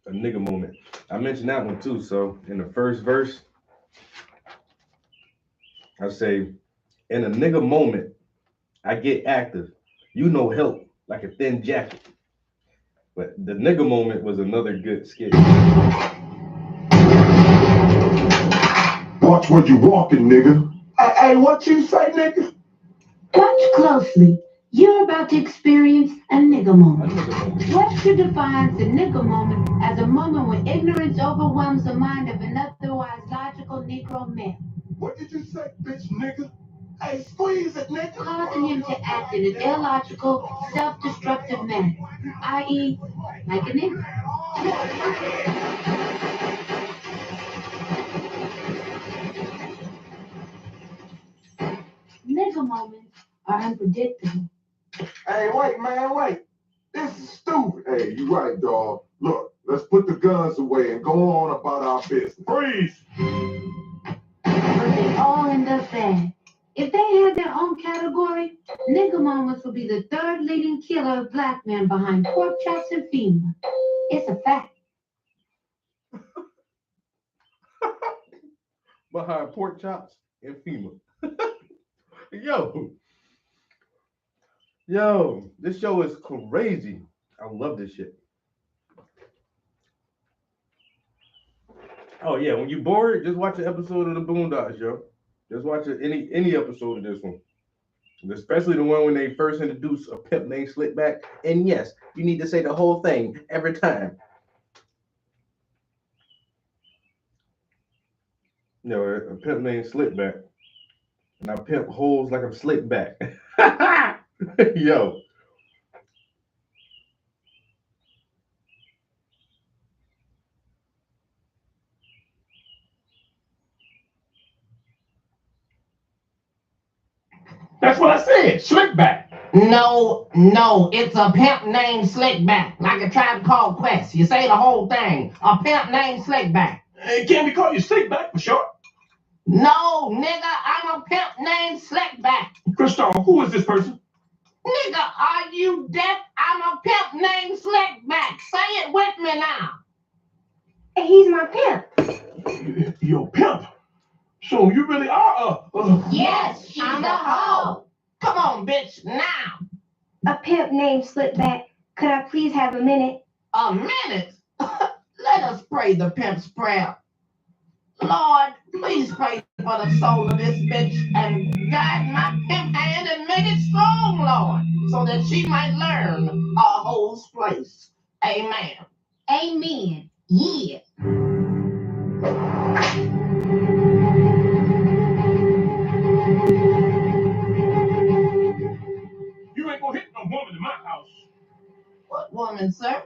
A nigga moment. I mentioned that one too. So in the first verse, I say, in a nigga moment, I get active. You know help like a thin jacket. But the nigga moment was another good skit. Watch where you walking, nigga. Hey, what you say, nigga? Watch closely. You're about to experience a nigga moment. Webster defines a nigga moment as a moment when ignorance overwhelms the mind of an otherwise logical Negro male. What did you say, bitch, nigga? Hey, squeeze it, nigga. Causing him to act in an illogical, self-destructive manner, i.e., like a nigga. Nigga moments are unpredictable. Hey, wait, man, wait. This is stupid. Hey, you right, dog. Look, let's put the guns away and go on about our business. Freeze! But they all end up bad. If they had their own category, nigga moments would be the third leading killer of black men behind pork chops and FEMA. It's a fact. Behind pork chops and FEMA. Yo, this show is crazy. I love this shit. Oh yeah, when you bored, just watch an episode of the Boondocks, yo. Just watch any episode of this one. Especially the one when they first introduce a pimp named Slickback. And yes, you need to say the whole thing every time. No, a pimp named Slickback. And I pimp holes like I'm Slickback. Yo. That's what I said, Slickback. No, it's a pimp named Slickback, like a Tribe Called Quest. You say the whole thing. A pimp named Slickback. Hey, can we call you Slickback for short? No, nigga, I'm a pimp named Slickback. Christoph, who is this person? Nigga, are you deaf? I'm a pimp named Slickback. Say it with me now. He's my pimp. You're a pimp. So you really are Yes, she's a hoe. Come on, bitch, now. A pimp named Slickback. Could I please have a minute? A minute? Let us pray the pimp's prayer. Lord, please pray for the soul of this bitch and guide my pimp hand and make it strong, Lord, so that she might learn a hoe's place. Amen. Amen. Yeah. You ain't gonna hit no woman in my house. What woman, sir?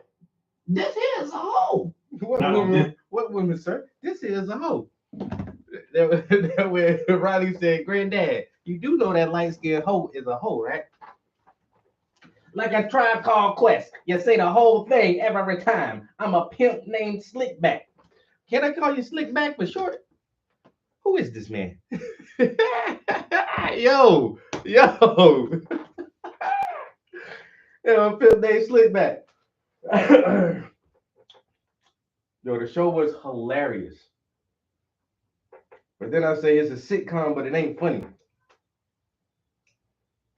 This here is a hoe. What woman, sir? This is a hoe. That way Riley said, Granddad, you do know that light-skinned hoe is a hoe, right? Like a Tribe Called Quest. You say the whole thing every time. I'm a pimp named Slickback. Can I call you Slickback for short? Who is this man? Yo. Yo, a pimp named Slickback. Yo, the show was hilarious. But then I say it's a sitcom, but it ain't funny.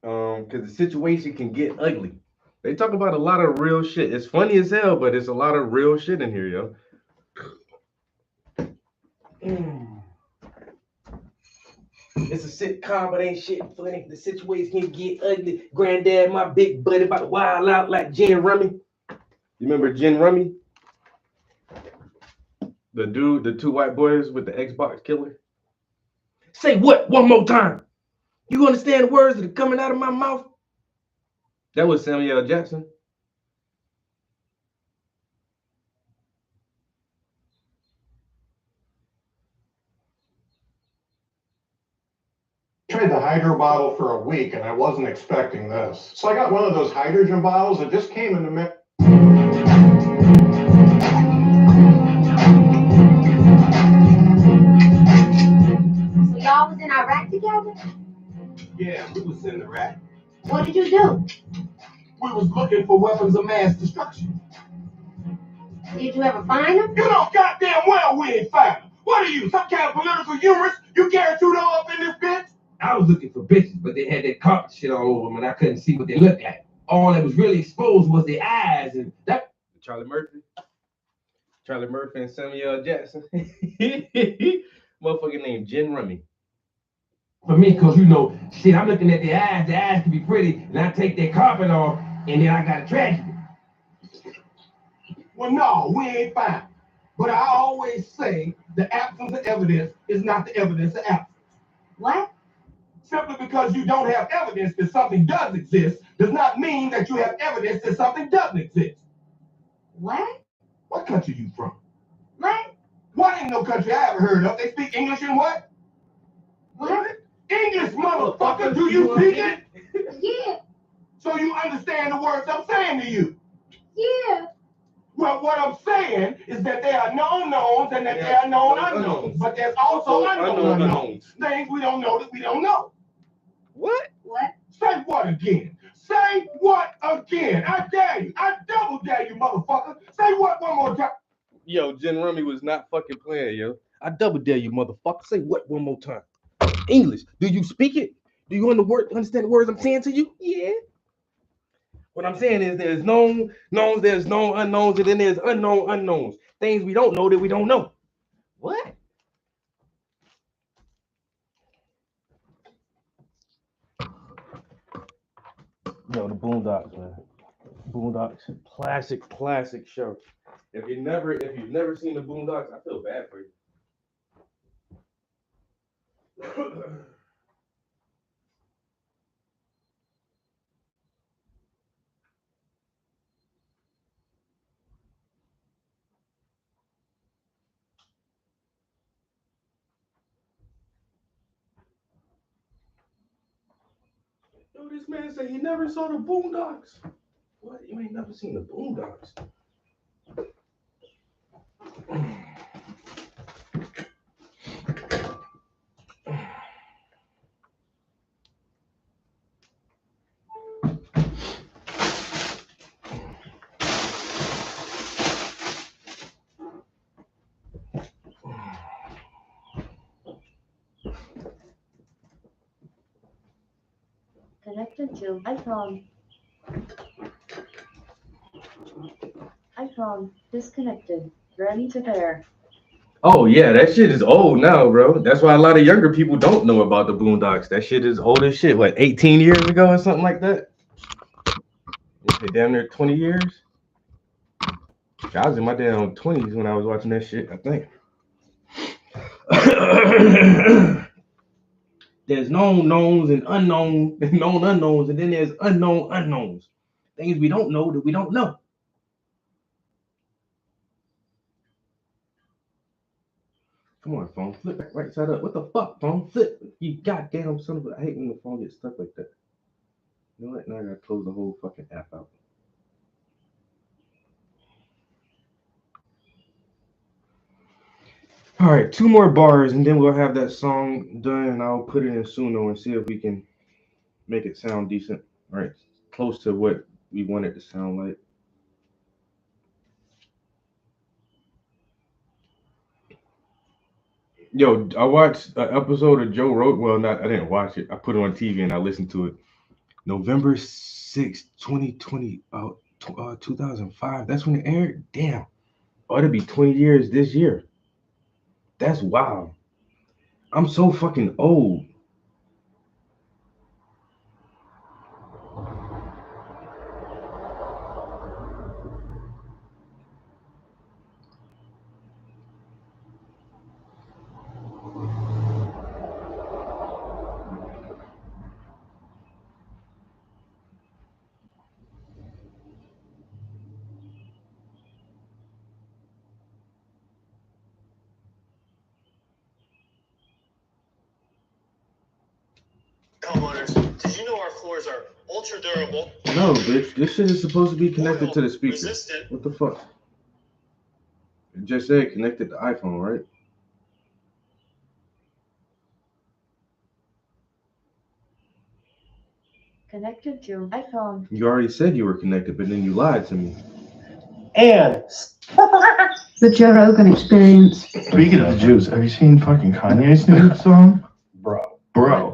Because the situation can get ugly. They talk about a lot of real shit. It's funny as hell, but it's a lot of real shit in here, yo. It's a sitcom, but ain't shit funny. The situation can get ugly. Granddad, my big buddy, about to wild out like Gin Rummy. You remember Gin Rummy? The dude, the two white boys with the Xbox killer. Say what one more time? You understand the words that are coming out of my mouth? That was Samuel L. Jackson. Tried the hydro bottle for a week and I wasn't expecting this. So I got one of those hydrogen bottles that just came in the mix. So y'all was in Iraq together? Yeah, we was in Iraq. What did you do? We was looking for weapons of mass destruction. Did you ever find them? You know goddamn well we ain't found them. What are you, some kind of political humorist? You carry Trudeau up in this bitch? I was looking for bitches, but they had that carpet shit all over them, and I couldn't see what they looked like. All that was really exposed was the eyes, and that. Charlie Murphy and Samuel L. Jackson. Motherfucker named Jen Rummy. For me, because, you know, shit, I'm looking at the eyes can be pretty, and I take that carpet off, and then I got a tragedy. Well, no, we ain't found. But I always say the absence of evidence is not the evidence of absence. What? Simply because you don't have evidence that something does exist does not mean that you have evidence that something doesn't exist. What? What country you from? What? What ain't no country I ever heard of? They speak English in what? What? English, motherfucker! Do you speak it? Yeah. So you understand the words I'm saying to you? Yeah. Well, what I'm saying is that there are known knowns and that there are known unknowns. But there's also unknown unknowns. Things we don't know that we don't know. What? What? Say what again? Say what again? I dare you. I double dare you, motherfucker. Say what one more time. Yo, Jen Rummy was not fucking playing, yo. I double dare you, motherfucker. Say what one more time? English. Do you speak it? Do you understand the words I'm saying to you? Yeah. What I'm saying is there's known knowns, there's known unknowns, and then there's unknown unknowns. Things we don't know that we don't know. What? Yo, the Boondocks, man. Boondocks, classic show. If you've never seen the Boondocks, I feel bad for you. Yo, this man said he never saw the Boondocks. What? You ain't never seen the Boondocks? Connected to iPhone. iPhone disconnected. Ready to pair. Oh yeah, that shit is old now, bro. That's why a lot of younger people don't know about the Boondocks. That shit is old as shit. What, 18 years ago or something like that? Damn near 20 years. I was in my damn 20s when I was watching that shit, I think. There's known knowns and unknown, known unknowns, and then there's unknown unknowns. Things we don't know that we don't know. Come on, phone. Flip back right side up. What the fuck, phone? Flip. You goddamn son of a... I hate when the phone gets stuck like that. You know what? Now I gotta close the whole fucking app out. All right, 2 more bars, and then we'll have that song done, and I'll put it in Suno and see if we can make it sound decent. All right, close to what we want it to sound like. Yo, I watched an episode of Joe Rogan. Well, I didn't watch it. I put it on TV and I listened to it. November 6th, 2020, 2005. That's when it aired. Damn. Oh, it'll be 20 years this year. That's wild. I'm so fucking old. Homeowners, did you know our floors are ultra durable? No, bitch. This shit is supposed to be connected to the speaker. Resistant. What the fuck? It just said connected to iPhone, right? Connected to iPhone. You already said you were connected, but then you lied to me. And The Joe Rogan Experience. speaking of the Jews, have you seen fucking Kanye's new song? Bro.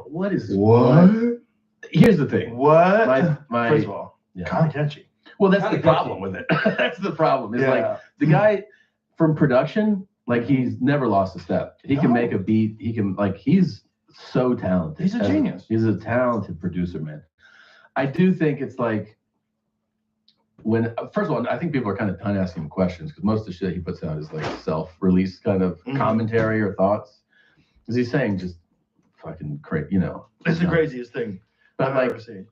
What is What? Here's the thing. What? My First of all, yeah. kind of catchy. Well, that's Kinda the problem with it. That's the problem. It's Yeah. like the guy from production, like he's never lost a step. He can No. make a beat. He can he's so talented. He's a genius. He's a talented producer, man. I do think it's like when first of all, I think people are kind of asking him questions because most of the shit he puts out is like self-release kind of commentary or thoughts. Because he's saying just fucking crazy, It's the craziest thing But I've ever seen.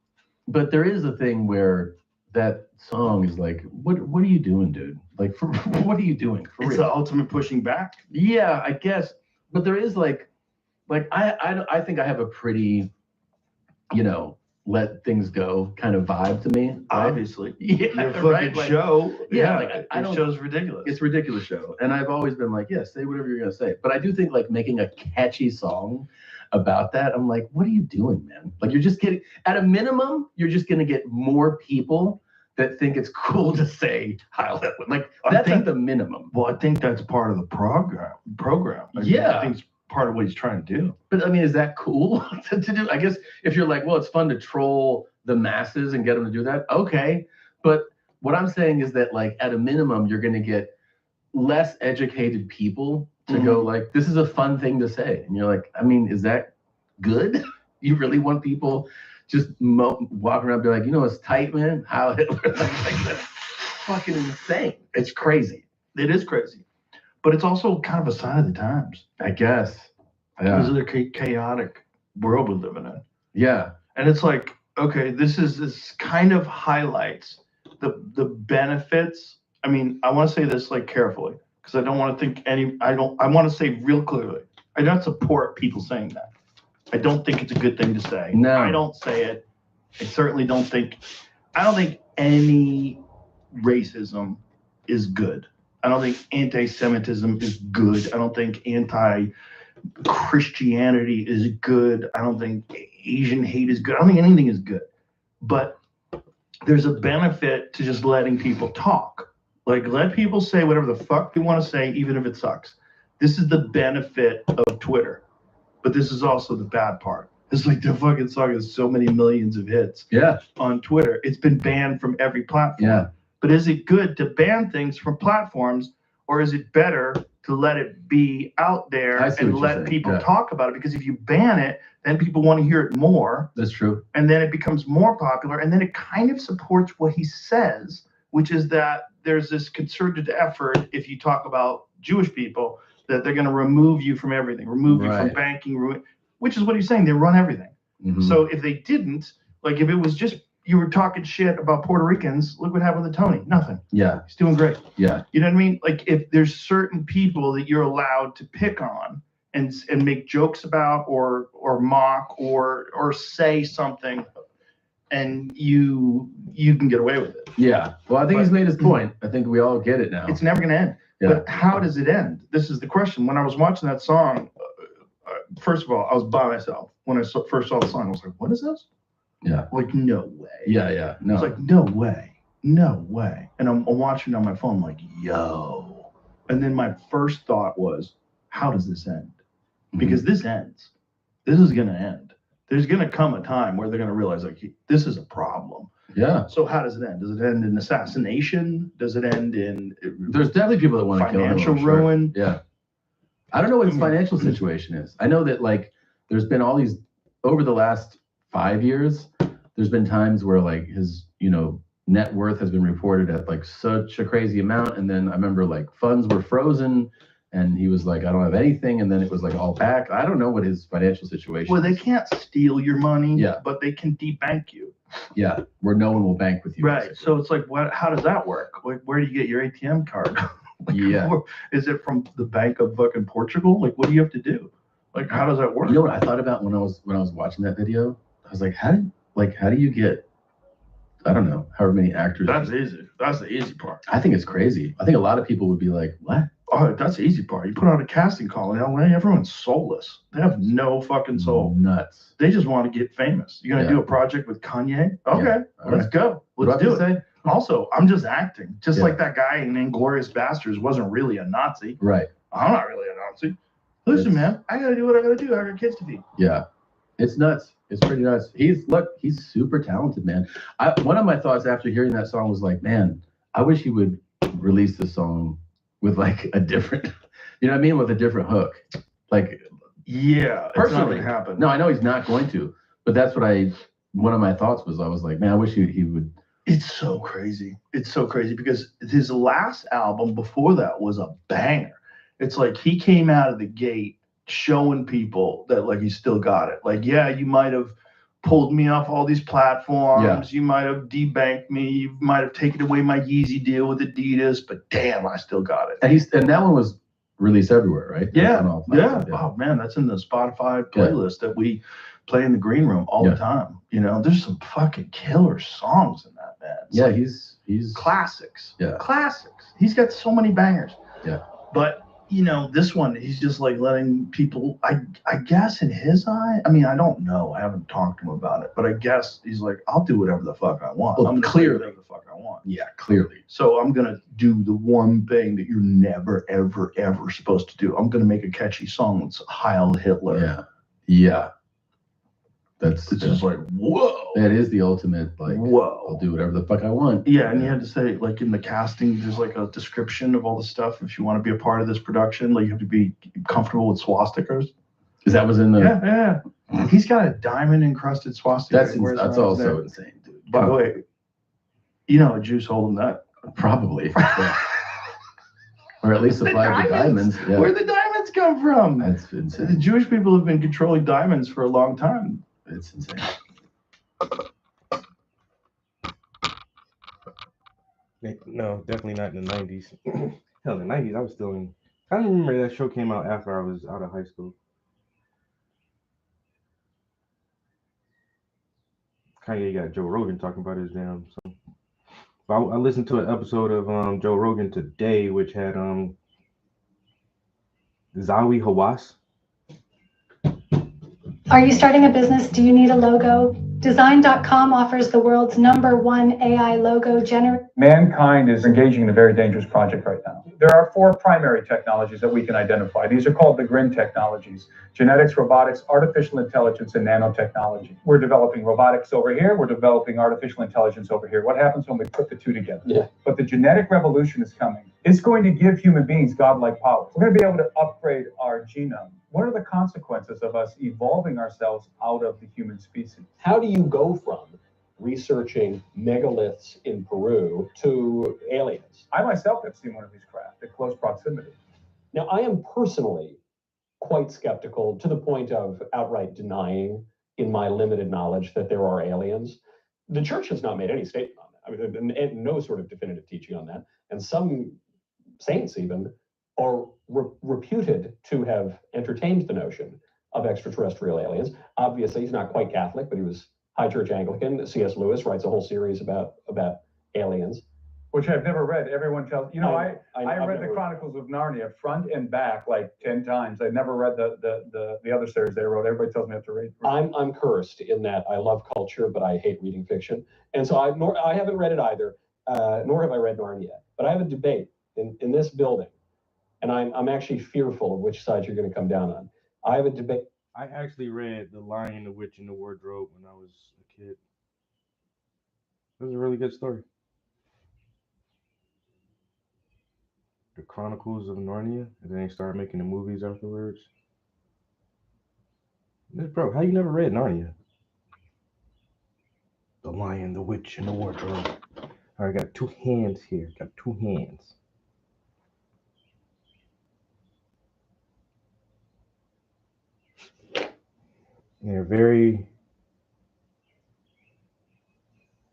But there is a thing where that song is like, what are you doing, dude? Like, what are you doing? For It's real? the ultimate pushing back. Yeah, I guess. But there is like I think I have a pretty, let things go kind of vibe to me. Right? Obviously. Yeah, Your fucking right. Like, show. yeah, Like, I don't. show's ridiculous. It's a ridiculous show, and I've always been like, yeah, say whatever you're gonna say. But I do think like making a catchy song about that, I'm like, what are you doing, man? Like you're just getting at a minimum, you're just gonna get more people that think it's cool to say Heil Hitler. Like that's at the minimum. Well, I think that's part of the program. I think it's part of what he's trying to do. But I mean, is that cool to do? I guess if you're like, well, it's fun to troll the masses and get them to do that. Okay. But what I'm saying is that like at a minimum, you're going to get less educated people to go like, this is a fun thing to say. And you're like, I mean, is that good? You really want people just walking around and be like, it's tight, man. Heil Hitler. Like, that's fucking insane. It's crazy. It is crazy. But it's also kind of a sign of the times. I guess. Because of the chaotic world we're living in. Yeah. And it's like, okay, this kind of highlights the benefits. I mean, I want to say this like carefully because I don't want to think I want to say real clearly. I don't support people saying that. I don't think it's a good thing to say. No. I don't say it. I certainly don't think any racism is good. I don't think anti-Semitism is good. I don't think anti-Christianity is good. I don't think Asian hate is good. I don't think anything is good. But there's a benefit to just letting people talk. Like, let people say whatever the fuck they want to say, even if it sucks. This is the benefit of Twitter. But this is also the bad part. It's like the fucking song has so many millions of hits on Twitter. It's been banned from every platform. Yeah. But is it good to ban things from platforms, or is it better to let it be out there and let people talk about it? Because if you ban it, then people want to hear it more. That's true. And then it becomes more popular, and then it kind of supports what he says, which is that there's this concerted effort, if you talk about Jewish people, that they're going to remove you from everything, remove you from banking, which is what he's saying. They run everything. So if they didn't, like if it was just you were talking shit about Puerto Ricans, look what happened to Tony. Nothing. Yeah. He's doing great. Yeah. You know what I mean? Like if there's certain people that you're allowed to pick on and make jokes about or mock or say something, and you can get away with it. Yeah. Well, I think he's made his point. I think we all get it now. It's never going to end. Yeah. But how does it end? This is the question. When I was watching that song, first of all, I was by myself. When I first saw the song, I was like, what is this? Yeah. Like, no way. Yeah. No. It's like, no way. No way. And I'm watching it on my phone, I'm like, yo. And then my first thought was, how does this end? Because this ends. This is going to end. There's going to come a time where they're going to realize, like, this is a problem. Yeah. So how does it end? Does it end in assassination? Does it end in There's definitely people that want to kill him. financial ruin? Yeah. I don't know what his financial situation is. I know that like there's been all these over the last 5 years, there's been times where like his, net worth has been reported at like such a crazy amount. And then I remember like funds were frozen and he was like, I don't have anything. And then it was like all back. I don't know what his financial situation Well, is. they can't steal your money, Yeah. but they can debank you. Yeah. Where no one will bank with you. Right. So it's like, how does that work? Like, where do you get your ATM card? Yeah. Is it from the Bank of fucking Portugal? Like, what do you have to do? Like, how does that work? You know what I thought about when I was watching that video? I was like, how do you get, I don't know, however many actors? That's easy. That's the easy part. I think it's crazy. I think a lot of people would be like, what? Oh, that's the easy part. You put out a casting call in LA, everyone's soulless. They have no fucking soul. Nuts. They just want to get famous. You're gonna do a project with Kanye? Okay, All let's right. go. What Let's do do I have it. to say? Also, I'm just acting. Just Yeah. like that guy in Inglourious Bastards wasn't really a Nazi. Right. I'm not really a Nazi. Listen, man, I gotta do what I gotta do. I got kids to feed. Yeah. It's nuts. It's pretty nuts. He's super talented, man. One of my thoughts after hearing that song was like, man, I wish he would release the song with like a different, you know what I mean? With a different hook. Like, yeah, it's not personally. gonna happen. No, I know he's not going to, but that's what one of my thoughts was. I was like, man, I wish he would. It's so crazy. It's so crazy because his last album before that was a banger. It's like he came out of the gate showing people that like he still got it. Like, yeah, you might have pulled me off all these platforms. You might have debanked me. You might have taken away my Yeezy deal with Adidas, but damn, I still got it. And that one was released everywhere, right? Yeah. On all Yeah. platforms, Oh man, that's in the Spotify playlist that we play in the green room all the time. You know, there's some fucking killer songs in that, man. It's like he's classics. Yeah. Classics. He's got so many bangers. Yeah. But you know, this one, he's just like letting people, I guess in his eye, I mean, I don't know. I haven't talked to him about it, but I guess he's like, I'll do whatever the fuck I want. Well, I'm gonna say clearly. whatever the fuck I want. Yeah, clearly. So I'm going to do the one thing that you're never, ever, ever supposed to do. I'm going to make a catchy song that's Heil Hitler. Yeah. Yeah. It's just like, whoa. That is the ultimate, like, whoa. I'll do whatever the fuck I want. Yeah, and you had to say, like in the casting, there's like a description of all the stuff. If you want to be a part of this production, like you have to be comfortable with swastikas. Is that was in the? Yeah. He's got a diamond encrusted swastika. That's also insane, dude. By the way, you know a Jew's holding that. Probably. Yeah. Or at least supply the diamonds. Yeah. Where the diamonds come from? That's insane. The Jewish people have been controlling diamonds for a long time. It's insane. No, definitely not in the 90s. Hell, in the 90s, I was still in. I don't remember that show came out after I was out of high school. Kanye got Joe Rogan talking about his damn song. But I listened to an episode of Joe Rogan today, which had Zawi Hawass. Are you starting a business? Do you need a logo? Design.com offers the world's #1 AI logo generator. Mankind is engaging in a very dangerous project right now. There are 4 primary technologies that we can identify. These are called the GRIN technologies: genetics, robotics, artificial intelligence, and nanotechnology. We're developing robotics over here. We're developing artificial intelligence over here. What happens when we put the two together? Yeah. But the genetic revolution is coming. It's going to give human beings godlike powers. We're going to be able to upgrade our genome. What are the consequences of us evolving ourselves out of the human species? How do you go from researching megaliths in Peru to aliens? I myself have seen one of these craft at close proximity. Now, I am personally quite skeptical to the point of outright denying, in my limited knowledge, that there are aliens. The church has not made any statement on that. I mean, and no sort of definitive teaching on that. And some saints even are reputed to have entertained the notion of extraterrestrial aliens. Obviously, he's not quite Catholic, but he was High Church Anglican. C.S. Lewis writes a whole series about aliens. Which I've never read. Everyone tells, you know, I I've read the never- Chronicles of Narnia front and back like 10 times. I never read the other series they wrote. Everybody tells me I have to read. I'm cursed in that I love culture, but I hate reading fiction. And so I haven't read it either, nor have I read Narnia. But I have a debate in this building, and I'm actually fearful of which side you're going to come down on. I have a debate. I actually read The Lion, the Witch, and the Wardrobe when I was a kid. It was a really good story. The Chronicles of Narnia, and then they started making the movies afterwards. Bro, how you never read Narnia? The Lion, the Witch, and the Wardrobe. All right, got 2 hands here. Got 2 hands. And they're very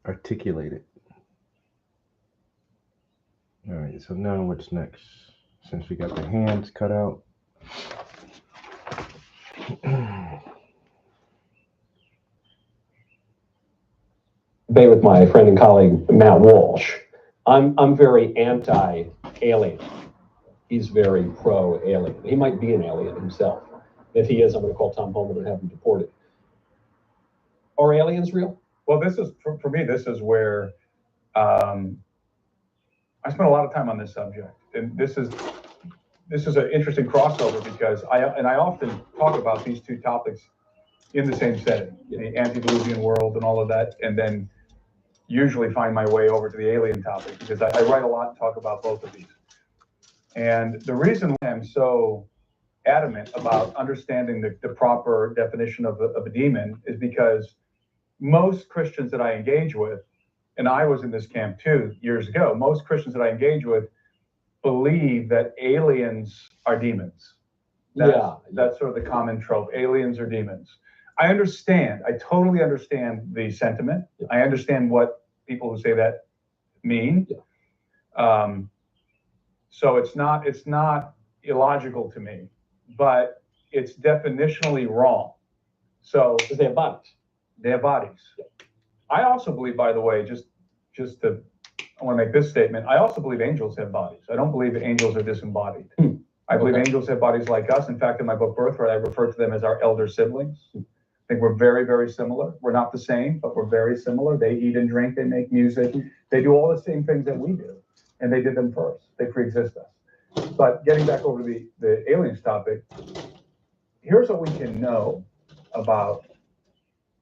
articulated. All right, so now what's next? Since we got the hands cut out. debate with my friend and colleague Matt Walsh. I'm very anti-alien. He's very pro-alien. He might be an alien himself. If he is, I'm going to call Tom Homan and have him deported. Are aliens real? Well, this is, for me, this is where I spent a lot of time on this subject. And this is an interesting crossover because I often talk about these two topics in the same setting, the antediluvian world and all of that, and then usually find my way over to the alien topic because I write a lot and talk about both of these. And the reason why I'm so adamant about understanding the proper definition of a demon is because most Christians that I engage with, and I was in this camp too years ago, most Christians that I engage with believe that aliens are demons. That's sort of the common trope. Aliens are demons. I totally understand the sentiment. I understand what people who say that mean. So it's not illogical to me, but it's definitionally wrong. So they have bodies. They have bodies. I also believe, by the way, I want to make this statement. I also believe angels have bodies. I don't believe that angels are disembodied. I believe angels have bodies like us. In fact, in my book Birthright, I refer to them as our elder siblings. I think we're very, very similar. We're not the same, but we're very similar. They eat and drink, they make music, they do all the same things that we do. And they did them first. They pre-exist us. But getting back over to the aliens topic, here's what we can know about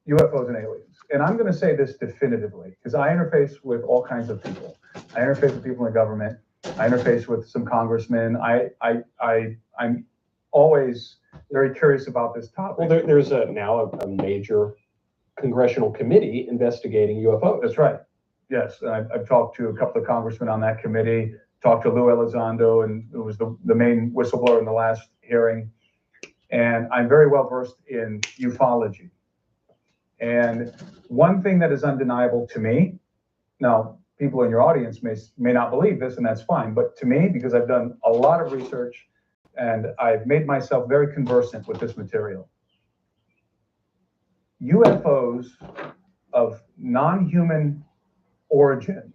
UFOs and aliens. And I'm going to say this definitively, because I interface with all kinds of people. I interface with people in government. I interface with some congressmen. I'm always very curious about this topic. Well, there's now a major congressional committee investigating UFOs. That's right. Yes, I've talked to a couple of congressmen on that committee, talked to Lou Elizondo, and who was the main whistleblower in the last hearing. And I'm very well versed in ufology. And one thing that is undeniable to me, now people in your audience may not believe this, and that's fine, but to me, because I've done a lot of research and I've made myself very conversant with this material, UFOs of non-human origin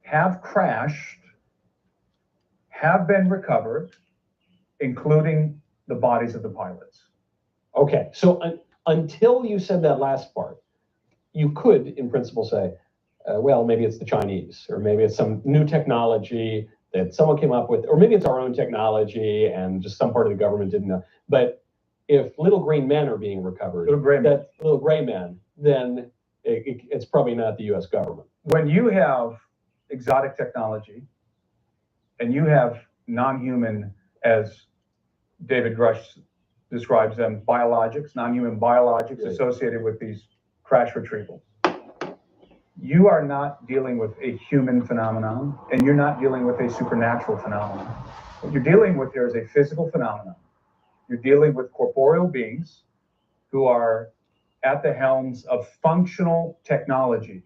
have crashed, have been recovered, including the bodies of the pilots. Okay, so until you said that last part, you could, in principle, say, well, maybe it's the Chinese, or maybe it's some new technology that someone came up with, or maybe it's our own technology and just some part of the government didn't know. But if little green men are being recovered, little gray men, then it's probably not the U.S. government. When you have exotic technology and you have non-human, as David Grush describes them, biologics, non-human biologics associated with these crash retrievals, you are not dealing with a human phenomenon, and you're not dealing with a supernatural phenomenon. What you're dealing with here is a physical phenomenon. You're dealing with corporeal beings who are at the helms of functional technology.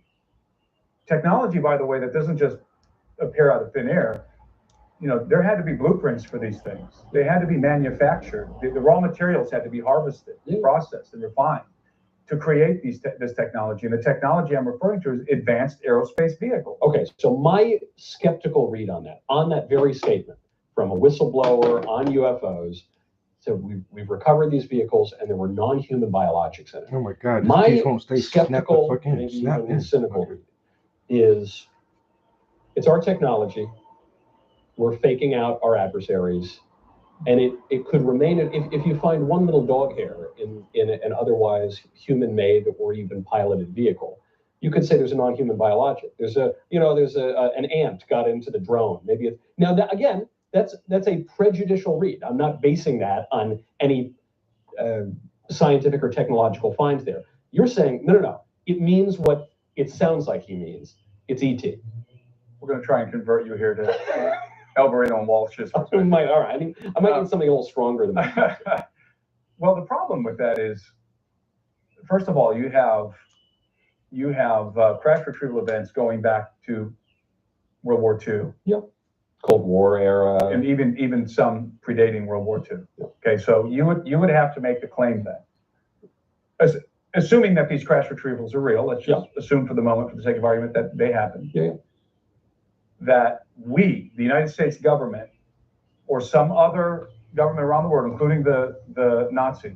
Technology, by the way, that doesn't just appear out of thin air. You know, there had to be blueprints for these things. They had to be manufactured. The raw materials had to be harvested, processed, and refined to create this technology. And the technology I'm referring to is advanced aerospace vehicles. Okay, so my skeptical read on that very statement from a whistleblower on UFOs, so we've recovered these vehicles and there were non-human biologics in it. Oh my God! My skeptical, maybe even cynical, is it's our technology. We're faking out our adversaries, and it could remain. If you find one little dog hair in an otherwise human-made or even piloted vehicle, you could say there's a non-human biologic. There's an ant got into the drone. Maybe again. That's a prejudicial read. I'm not basing that on any scientific or technological finds there. You're saying, no. It means what it sounds like he means. It's ET. We're going to try and convert you here to Alberino and Walsh's perspective. All right. I might need something a little stronger than that. Well, the problem with that is, first of all, you have crash retrieval events going back to World War II. Yep. Cold War era, and even some predating World War II. Okay, so you would have to make the claim that, assuming that these crash retrievals are real, let's just assume for the moment, for the sake of argument, that they happen. That we, the United States government, or some other government around the world, including the Nazis,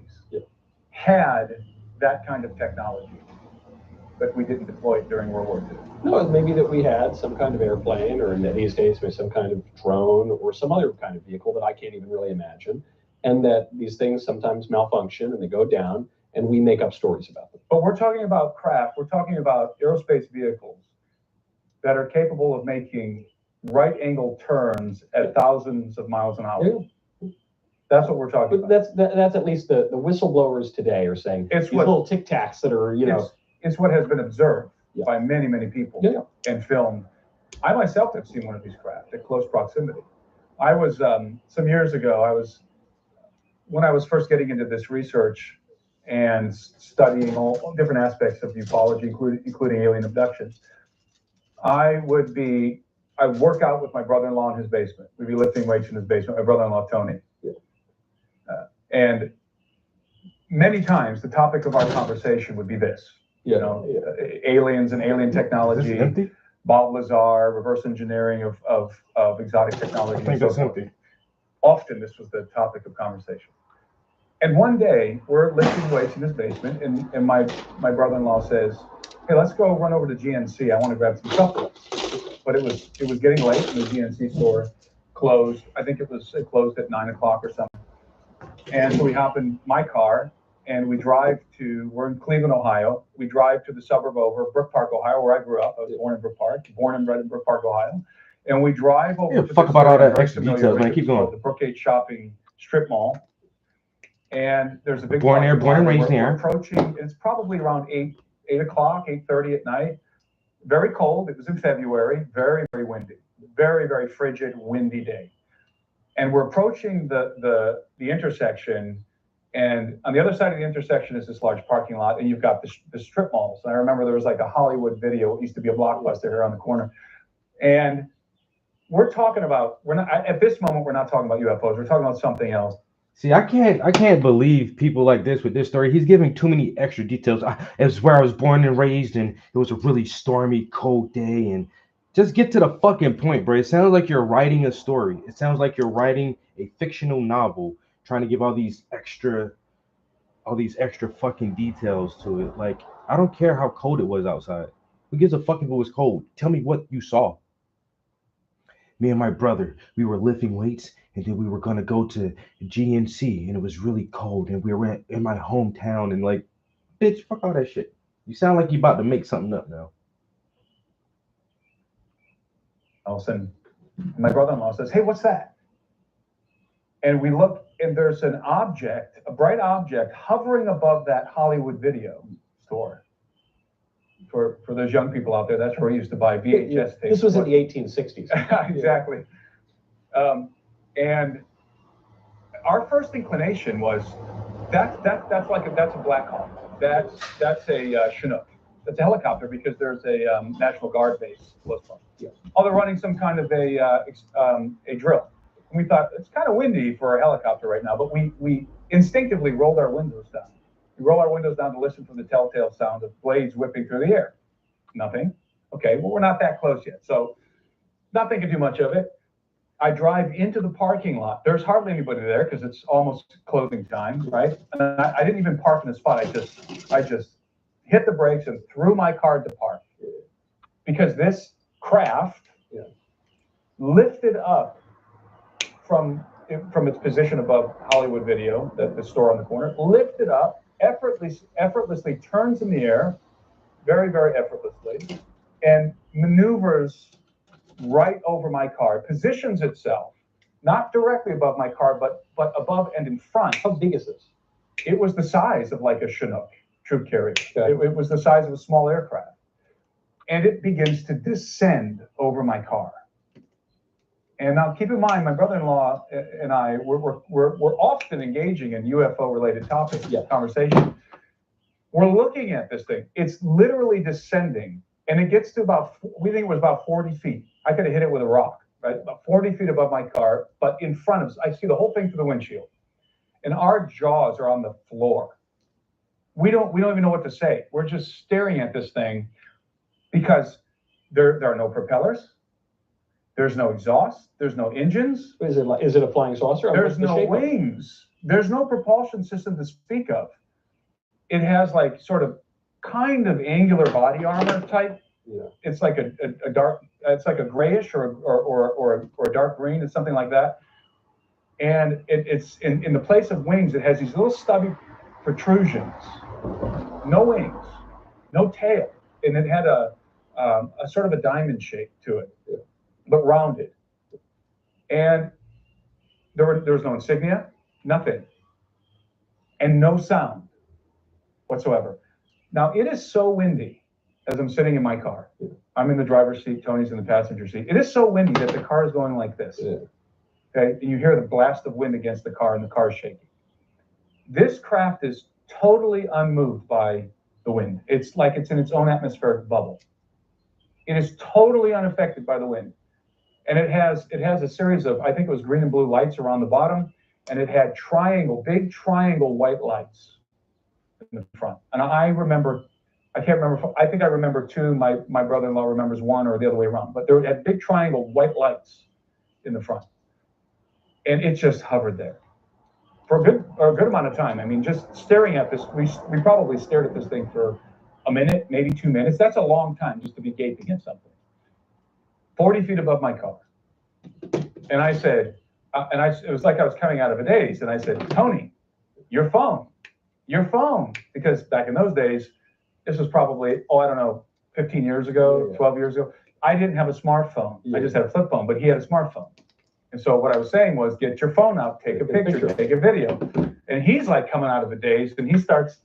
had that kind of technology, but we didn't deploy it during World War II. No, maybe that we had some kind of airplane, or in these days, maybe some kind of drone, or some other kind of vehicle that I can't even really imagine, and that these things sometimes malfunction and they go down, and we make up stories about them. But we're talking about craft, we're talking about aerospace vehicles that are capable of making right-angle turns at thousands of miles an hour. That's what we're talking about. That's at least the whistleblowers today are saying. It's these what, little tic tacs that are, it's what has been observed by many, many people and filmed. I myself have seen one of these craft at close proximity. I was, some years ago, when I was first getting into this research and studying all different aspects of ufology, including alien abductions, I'd work out with my brother-in-law in his basement. We'd be lifting weights in his basement, my brother-in-law, Tony. And many times the topic of our conversation would be this, aliens and alien technology, Bob Lazar, reverse engineering of exotic technology. I think that's empty. Often this was the topic of conversation. And one day we're lifting weights in his basement and my brother-in-law says, hey, let's go run over to GNC. I want to grab some supplements. But it was getting late and the GNC store closed. I think it closed at 9 o'clock or something. And so we hop in my car and we're in Cleveland, Ohio. We drive to the suburb over Brook Park, Ohio, where I grew up. I was born in Brook Park, born and bred in Brook Park, Ohio. And we drive over to fuck about all that extra details, man. Keep going. The Brookgate Shopping Strip Mall. And there's a big born and raised we're there. Approaching, it's probably around 8 o'clock, 8:30 at night. Very cold. It was in February. Very, very windy. Very, very frigid, windy day. And we're approaching the intersection, and on the other side of the intersection is this large parking lot, and you've got the strip malls. And I remember there was like a Hollywood Video. It used to be a Blockbuster here on the corner. And we're talking about, at this moment, we're not talking about UFOs. We're talking about something else. See, I can't believe people like this with this story. He's giving too many extra details. It's where I was born and raised, and it was a really stormy, cold day. And just get to the fucking point, bro. It sounds like you're writing a story. It sounds like you're writing a fictional novel, trying to give all these extra fucking details to it. Like, I don't care how cold it was outside. Who gives a fuck if it was cold? Tell me what you saw. Me and my brother, we were lifting weights. And then we were going to go to GNC, and it was really cold, and we were in my hometown, and like, bitch, fuck all that shit. You sound like you about to make something up now. All of a sudden, my brother-in-law says, hey, what's that? And we look, and there's an object, a bright object, hovering above that Hollywood Video store. For those young people out there, that's where we used to buy VHS tapes. This was in the 1860s. Exactly. And our first inclination was that's a Black Hawk. That's a Chinook. That's a helicopter because there's a National Guard base close by. Oh, they're running some kind of a drill. And we thought it's kind of windy for a helicopter right now, but we instinctively rolled our windows down. We roll our windows down to listen for the telltale sound of blades whipping through the air. Nothing. Okay, well, we're not that close yet, so not thinking too much of it. I drive into the parking lot. There's hardly anybody there because it's almost closing time, right? And I didn't even park in the spot. I just hit the brakes and threw my car to park because this craft lifted up from its position above Hollywood Video, the store on the corner, lifted up, effortlessly turns in the air, very, very effortlessly, and maneuvers right over my car, positions itself, not directly above my car, but above and in front. How big is this? It was the size of like a Chinook troop carrier. It was the size of a small aircraft. And it begins to descend over my car. And now keep in mind, my brother-in-law and I, we're often engaging in UFO-related topics, conversation. We're looking at this thing. It's literally descending. And it gets to we think it was about 40 feet. I could have hit it with a rock, right? About 40 feet above my car, but in front of us, I see the whole thing through the windshield. And our jaws are on the floor. we don't even know what to say. We're just staring at this thing because there are no propellers. There's no exhaust. There's no engines. Is it a flying saucer? There's no wings. There's no propulsion system to speak of. It has like sort of kind of angular body armor type. Yeah. It's like a dark, it's like a grayish or a dark green. It's something like that. And it's in the place of wings, it has these little stubby protrusions. No wings, no tail. And it had a sort of a diamond shape to it, but rounded. And there was no insignia, nothing. And no sound whatsoever. Now, it is so windy as I'm sitting in my car. I'm in the driver's seat, Tony's in the passenger seat. It is so windy that the car is going like this. Yeah. Okay, and you hear the blast of wind against the car and the car is shaking. This craft is totally unmoved by the wind. It's like it's in its own atmospheric bubble. It is totally unaffected by the wind. And it has a series of, I think it was green and blue lights around the bottom, and it had big triangle white lights in the front. And I can't remember, I think I remember two, my brother-in-law remembers one, or the other way around, but there had big triangle white lights in the front. And it just hovered there for a good amount of time. I mean, just staring at this, we probably stared at this thing for a minute, maybe 2 minutes. That's a long time just to be gaping at something. 40 feet above my car. And I said, it was like I was coming out of a daze. And I said, Tony, your phone. Because back in those days, this was probably, 15 years ago, 12 years ago. I didn't have a smartphone. I just had a flip phone, but he had a smartphone. And so what I was saying was, get your phone out, take a picture, take a video. And he's like coming out of a daze, and he starts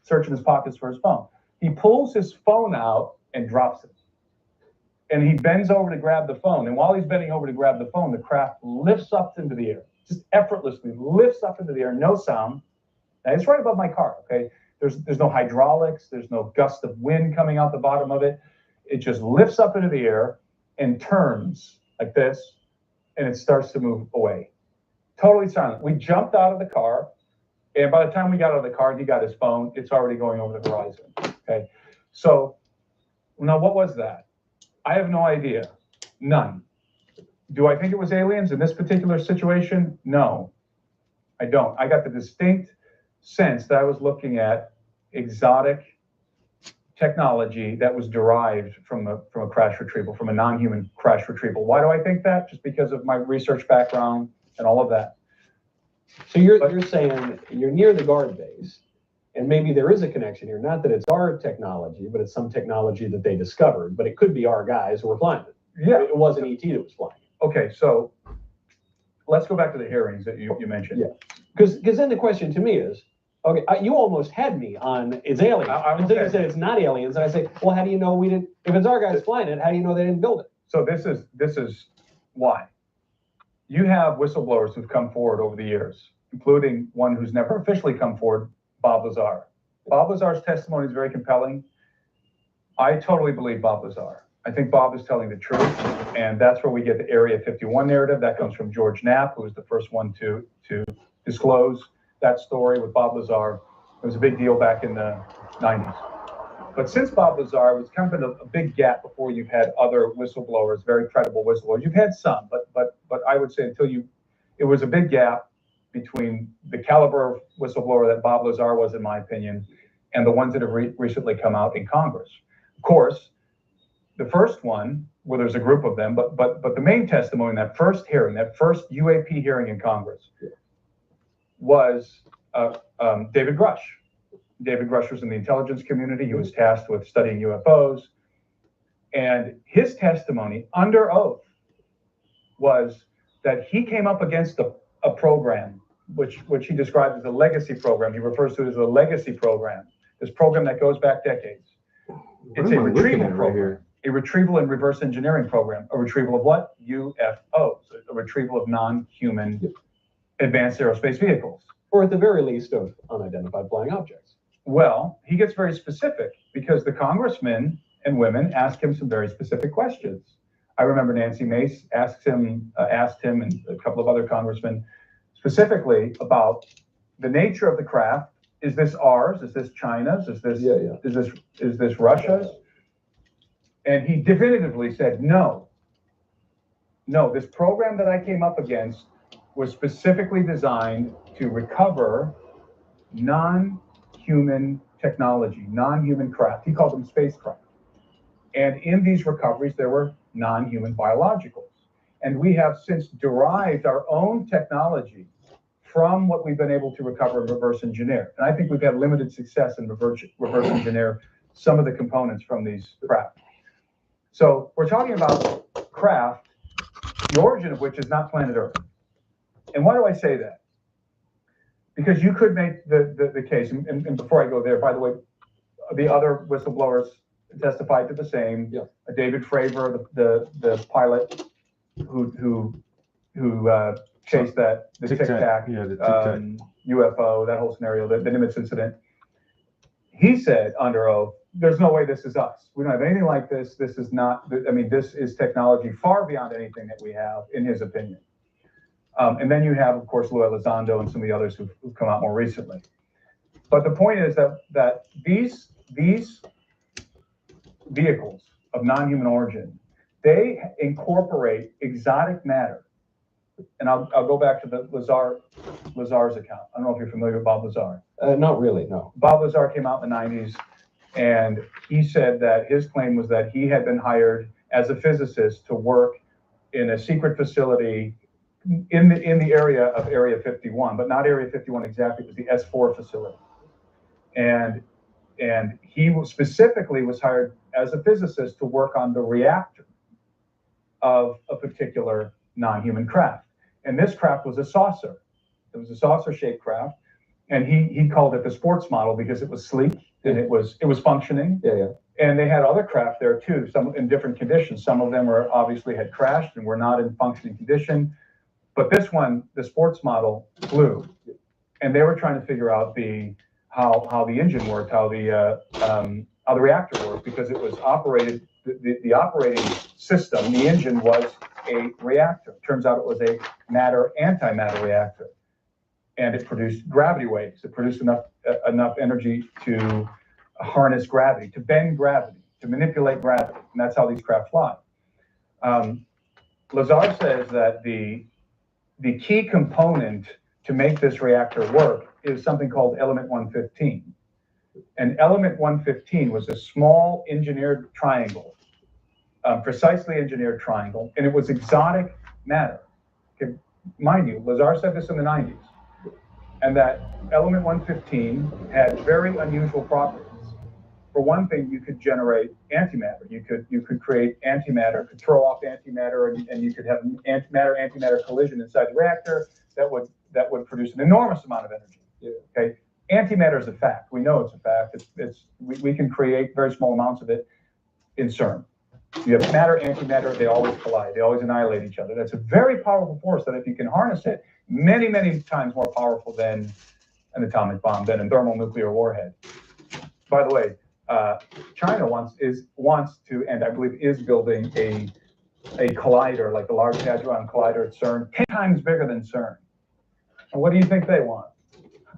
searching his pockets for his phone. He pulls his phone out and drops it. And he bends over to grab the phone. And while he's bending over to grab the phone, the craft lifts up into the air, just effortlessly lifts up into the air, no sound. Now, it's right above my car, okay? There's no hydraulics. There's no gust of wind coming out the bottom of it. It just lifts up into the air and turns like this, and it starts to move away. Totally silent. We jumped out of the car, and by the time we got out of the car and he got his phone, it's already going over the horizon, okay? So, now what was that? I have no idea. None. Do I think it was aliens in this particular situation? No, I don't. I got the distinct sense that I was looking at exotic technology that was derived from a crash retrieval, from a non-human crash retrieval. Why do I think that? Just because of my research background and all of that. So you're saying you're near the guard base, and maybe there is a connection here. Not that it's our technology, but it's some technology that they discovered. But it could be our guys who were flying it. Yeah, it wasn't ET that was flying it. Okay, so let's go back to the hearings that you mentioned. Yeah, because then the question to me is, okay, you almost had me on it's aliens. Until you said it's not aliens, and I say, well, how do you know we didn't? If it's our guys flying it, how do you know they didn't build it? So this is why. You have whistleblowers who've come forward over the years, including one who's never officially come forward, Bob Lazar. Bob Lazar's testimony is very compelling. I totally believe Bob Lazar. I think Bob is telling the truth, and that's where we get the Area 51 narrative. That comes from George Knapp, who was the first one to disclose that story with Bob Lazar. It was a big deal back in the 90s. But since Bob Lazar, it's kind of been a big gap before you've had other whistleblowers, very credible whistleblowers. You've had some, but I would say it was a big gap between the caliber of whistleblower that Bob Lazar was, in my opinion, and the ones that have recently come out in Congress. Of course, the first one, well, there's a group of them, but the main testimony in that first hearing, that first UAP hearing in Congress, was David Grush. David Grush was in the intelligence community. He was tasked with studying UFOs. And his testimony under oath was that he came up against a program, which he described as a legacy program. He refers to it as a legacy program, this program that goes back decades. It's a retrieval program, a retrieval and reverse engineering program. A retrieval of what? UFOs, a retrieval of non-human advanced aerospace vehicles. Or at the very least of unidentified flying objects. Well, he gets very specific because the congressmen and women ask him some very specific questions. I remember Nancy Mace asked him and a couple of other congressmen specifically about the nature of the craft, is this ours? Is this China's? Is this is this Russia's? And he definitively said, no. No, this program that I came up against was specifically designed to recover non-human technology, non-human craft. He called them spacecraft. And in these recoveries, there were non-human biologicals. And we have since derived our own technology from what we've been able to recover and reverse engineer. And I think we've had limited success in reverse engineer some of the components from these craft. So we're talking about craft, the origin of which is not planet Earth. And why do I say that? Because you could make the case, and before I go there, by the way, the other whistleblowers testified to the same. Yeah. David Fravor, the pilot who chased the Tic Tac, UFO, that whole scenario, the Nimitz incident. He said under oath, there's no way this is us. We don't have anything like this. This is not, I mean, this is technology far beyond anything that we have, in his opinion. And then you have, of course, Louis Elizondo and some of the others who've come out more recently. But the point is that these vehicles of non-human origin, they incorporate exotic matter. And I'll go back to the Lazar's account. I don't know if you're familiar with Bob Lazar. Not really, no. Bob Lazar came out in the 90s, and he said that his claim was that he had been hired as a physicist to work in a secret facility in the area of Area 51, but not Area 51 exactly, it was the S4 facility. And he specifically was hired as a physicist to work on the reactor of a particular non-human craft. And this craft was a saucer. It was a saucer-shaped craft. And he called it the sports model because it was sleek and it was functioning. Yeah. And they had other craft there too, some in different conditions. Some of them were obviously had crashed and were not in functioning condition. But this one, the sports model, flew. And they were trying to figure out how the engine worked, how the reactor worked, because it was operated, the operating system, the engine was a reactor. Turns out it was a matter-antimatter reactor. And it produced gravity waves. It produced enough energy to harness gravity, to bend gravity, to manipulate gravity. And that's how these craft fly. Lazar says that the key component to make this reactor work is something called element 115. And element 115 was a small engineered triangle, precisely engineered triangle, and it was exotic matter. Okay, mind you, Lazar said this in the 90s. And that element 115 had very unusual properties. For one thing, you could generate antimatter. You could create antimatter, could throw off antimatter, and you could have matter-antimatter collision inside the reactor that would produce an enormous amount of energy. Yeah. Okay, antimatter is a fact. We know it's a fact. We can create very small amounts of it in CERN. You have matter, antimatter, they always collide. They always annihilate each other. That's a very powerful force that if you can harness it, many, many times more powerful than an atomic bomb, than a thermonuclear warhead. By the way, China wants to, and I believe is building a collider, like the Large Hadron Collider at CERN, 10 times bigger than CERN. And what do you think they want?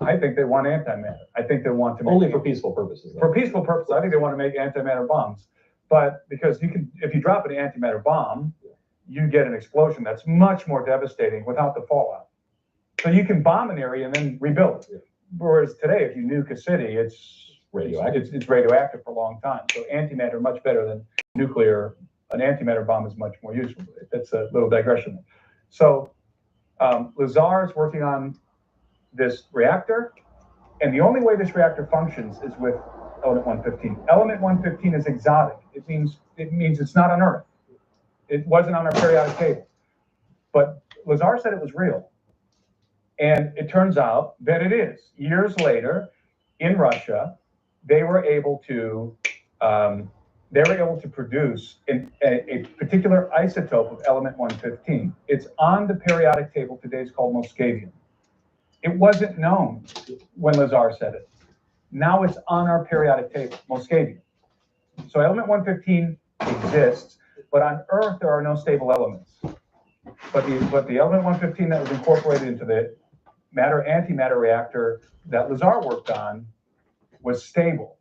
I think they want antimatter. I think they want to make only for peaceful purposes. For peaceful purposes, I think they want to make antimatter bombs. But because if you drop an antimatter bomb, you get an explosion that's much more devastating without the fallout. So you can bomb an area and then rebuild it. Whereas today, if you nuke a city, it's radioactive. It's radioactive for a long time. So antimatter much better than nuclear. An antimatter bomb is much more useful. That's a little digression. So Lazar is working on this reactor, and the only way this reactor functions is with element 115. Element 115 is exotic. It means it's not on Earth. It wasn't on our periodic table. But Lazar said it was real. And it turns out that it is. Years later, in Russia, they were able to produce a particular isotope of element 115. It's on the periodic table today. It's called moscavium. It wasn't known when Lazar said it. Now it's on our periodic table, moscavium. So element 115 exists, but on Earth there are no stable elements. But the element 115 that was incorporated into the antimatter reactor that Lazar worked on was stable,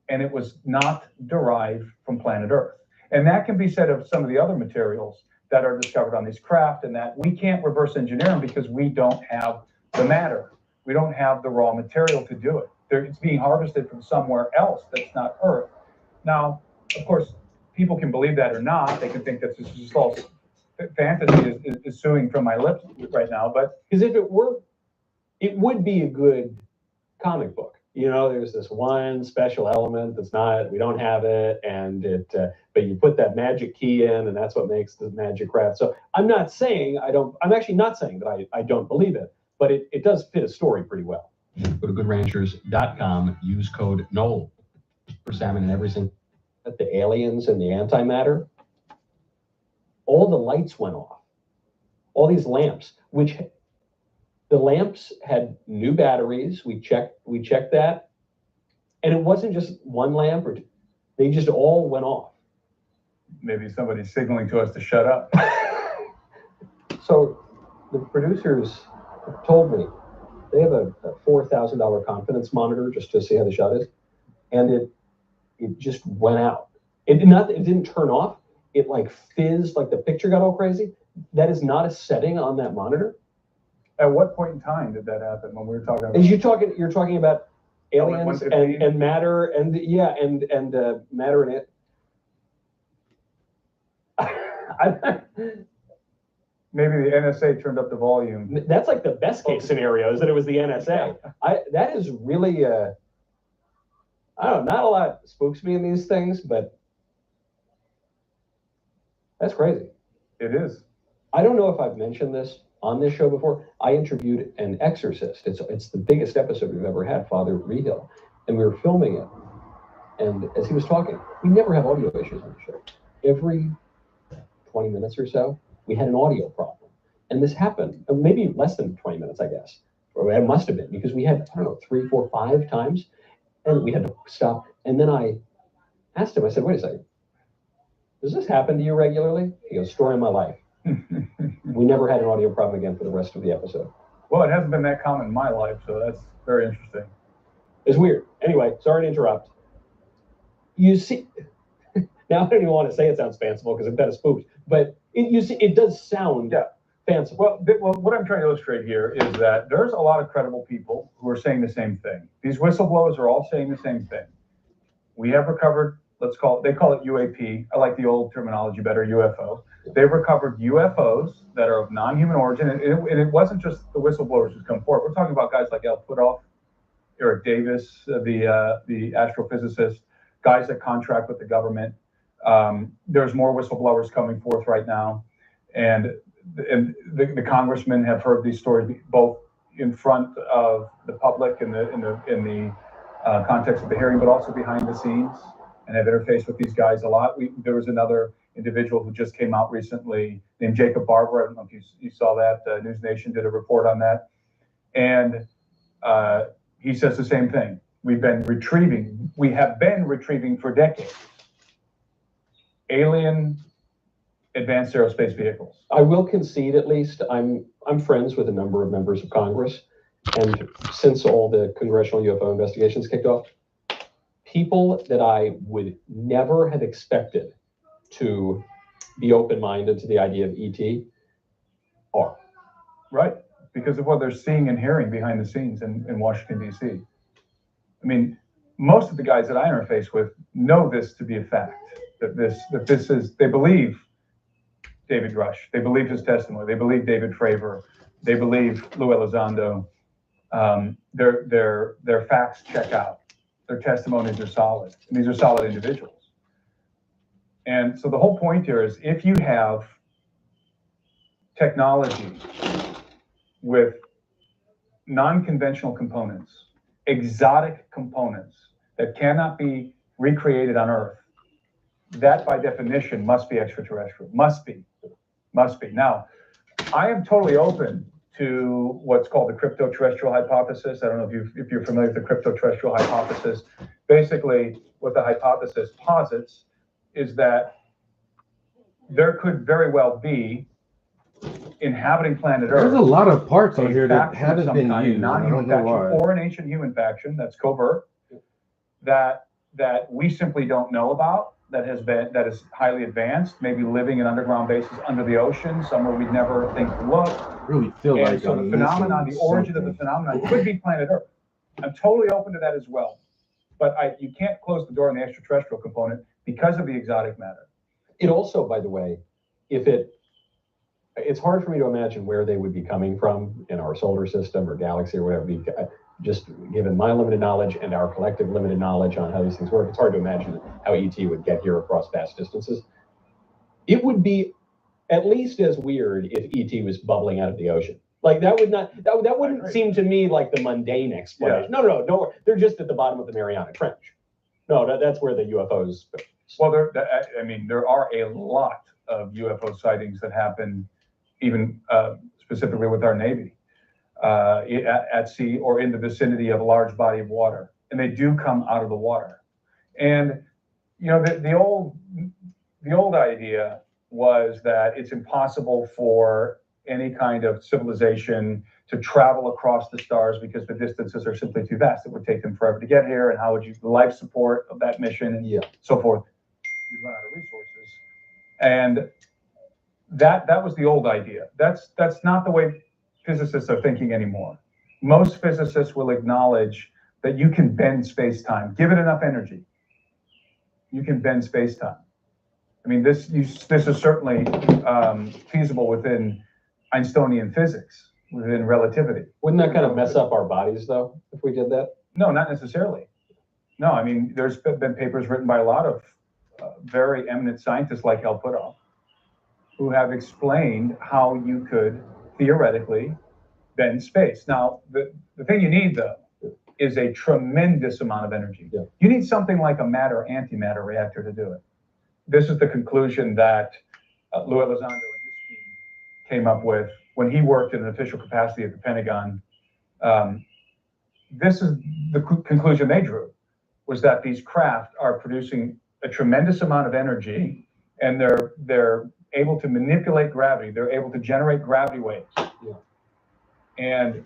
and it was not derived from planet Earth. And that can be said of some of the other materials that are discovered on these craft, and that we can't reverse engineer them because we don't have the matter. We don't have the raw material to do it. It's being harvested from somewhere else that's not Earth. Now, of course, people can believe that or not. They can think that this is just all fantasy is suing from my lips right now. But because if it were, it would be a good comic book. You know, there's this one special element that's not, we don't have it, and it, but you put that magic key in, and that's what makes the magic craft. So I'm not saying I'm actually not saying that I don't believe it, but it does fit a story pretty well. Go to goodranchers.com, use code NOEL for salmon and everything. At the aliens and the antimatter, all the lights went off. All these lamps, which the lamps had new batteries. We checked that. And it wasn't just one lamp or two. They just all went off. Maybe somebody's signaling to us to shut up. So the producers told me they have a $4,000 confidence monitor just to see how the shot is. And it just went out. It didn't turn off. It like fizzed, like the picture got all crazy. That is not a setting on that monitor. At what point in time did that happen when we were talking about? You're talking about aliens and matter and matter and it. Maybe the NSA turned up the volume. That's like the best case scenario, is that it was the NSA. That is really I don't know, not a lot spooks me in these things, but that's crazy. It is. I don't know if I've mentioned this on this show before. I interviewed an exorcist. It's the biggest episode we've ever had, Father Rehill, and we were filming it. And as he was talking, we never have audio issues on the show. Every 20 minutes or so, we had an audio problem. And this happened, maybe less than 20 minutes, I guess. Or it must have been, because we had, 3, 4, 5 times, and we had to stop. And then I asked him, I said, wait a second, does this happen to you regularly? He goes, story of my life. We never had an audio problem again for the rest of the episode. Well, it hasn't been that common in my life, so that's very interesting. It's weird. Anyway, sorry to interrupt. You see, now I don't even want to say it sounds fanciful because it kind of spooked, but it does sound fanciful. Well, what I'm trying to illustrate here is that there's a lot of credible people who are saying the same thing. These whistleblowers are all saying the same thing. We have recovered, they call it UAP. I like the old terminology better, UFO. They've recovered UFOs that are of non-human origin, and it wasn't just the whistleblowers who's come forward. We're talking about guys like Al Puthoff, Eric Davis, the astrophysicist, guys that contract with the government. There's more whistleblowers coming forth right now, and the congressmen have heard these stories both in front of the public in the context of the hearing, but also behind the scenes, and have interfaced with these guys a lot. There was another individual who just came out recently named Jacob Barber. I don't know if you saw that. News Nation did a report on that. And he says the same thing. We have been retrieving for decades alien advanced aerospace vehicles. I will concede, at least, I'm friends with a number of members of Congress. And since all the congressional UFO investigations kicked off, people that I would never have expected to be open-minded to the idea of ET are. Right, because of what they're seeing and hearing behind the scenes in Washington, D.C. I mean, most of the guys that I interface with know this to be a fact, that this is, they believe David Rush, they believe his testimony, they believe David Fravor, they believe Lou Elizondo. Their facts check out. Their testimonies are solid, and these are solid individuals. And so the whole point here is, if you have technology with non-conventional components, exotic components that cannot be recreated on Earth, that by definition must be extraterrestrial. Must be. Now, I am totally open to what's called the crypto-terrestrial hypothesis. I don't know if you're familiar with the crypto-terrestrial hypothesis. Basically, what the hypothesis posits is that there could very well be inhabiting planet Earth. There's a lot of parts on here that faction of haven't some been kind, used. I non-human don't know faction, why. or an ancient human faction that's covert, that we simply don't know about, that is highly advanced, maybe living in underground bases under the ocean, somewhere we'd never think to look. Really feel And like so the phenomenon, the origin of the phenomenon could be planet Earth. I'm totally open to that as well. But you can't close the door on the extraterrestrial component because of the exotic matter. It also, by the way, it's hard for me to imagine where they would be coming from in our solar system or galaxy or whatever. Just given my limited knowledge and our collective limited knowledge on how these things work, it's hard to imagine how ET would get here across vast distances. It would be at least as weird if ET was bubbling out of the ocean. Like that wouldn't seem to me like the mundane explanation. Yeah. No, don't worry. They're just at the bottom of the Mariana Trench. No, that's where the UFOs. Well, there are a lot of UFO sightings that happen, even specifically with our Navy, at sea or in the vicinity of a large body of water, and they do come out of the water. And the old idea was that it's impossible for any kind of civilization to travel across the stars because the distances are simply too vast. It would take them forever to get here, and how would the life support of that mission and so forth? You'd run out of resources. And that was the old idea. That's not the way physicists are thinking anymore. Most physicists will acknowledge that you can bend space-time. Give it enough energy, you can bend space-time. I mean, this is certainly feasible within Einsteinian physics, within relativity. Wouldn't that kind of mess up our bodies, though, if we did that? No, not necessarily. No, I mean, there's been papers written by a lot of very eminent scientists like Hal Puthoff, who have explained how you could theoretically bend space. Now, the thing you need, though, is a tremendous amount of energy. Yeah. You need something like a matter-antimatter reactor to do it. This is the conclusion that Louis Elizondo and his team came up with when he worked in an official capacity at the Pentagon. This is the conclusion they drew, was that these craft are producing a tremendous amount of energy, and they're able to manipulate gravity. They're able to generate gravity waves. Yeah. And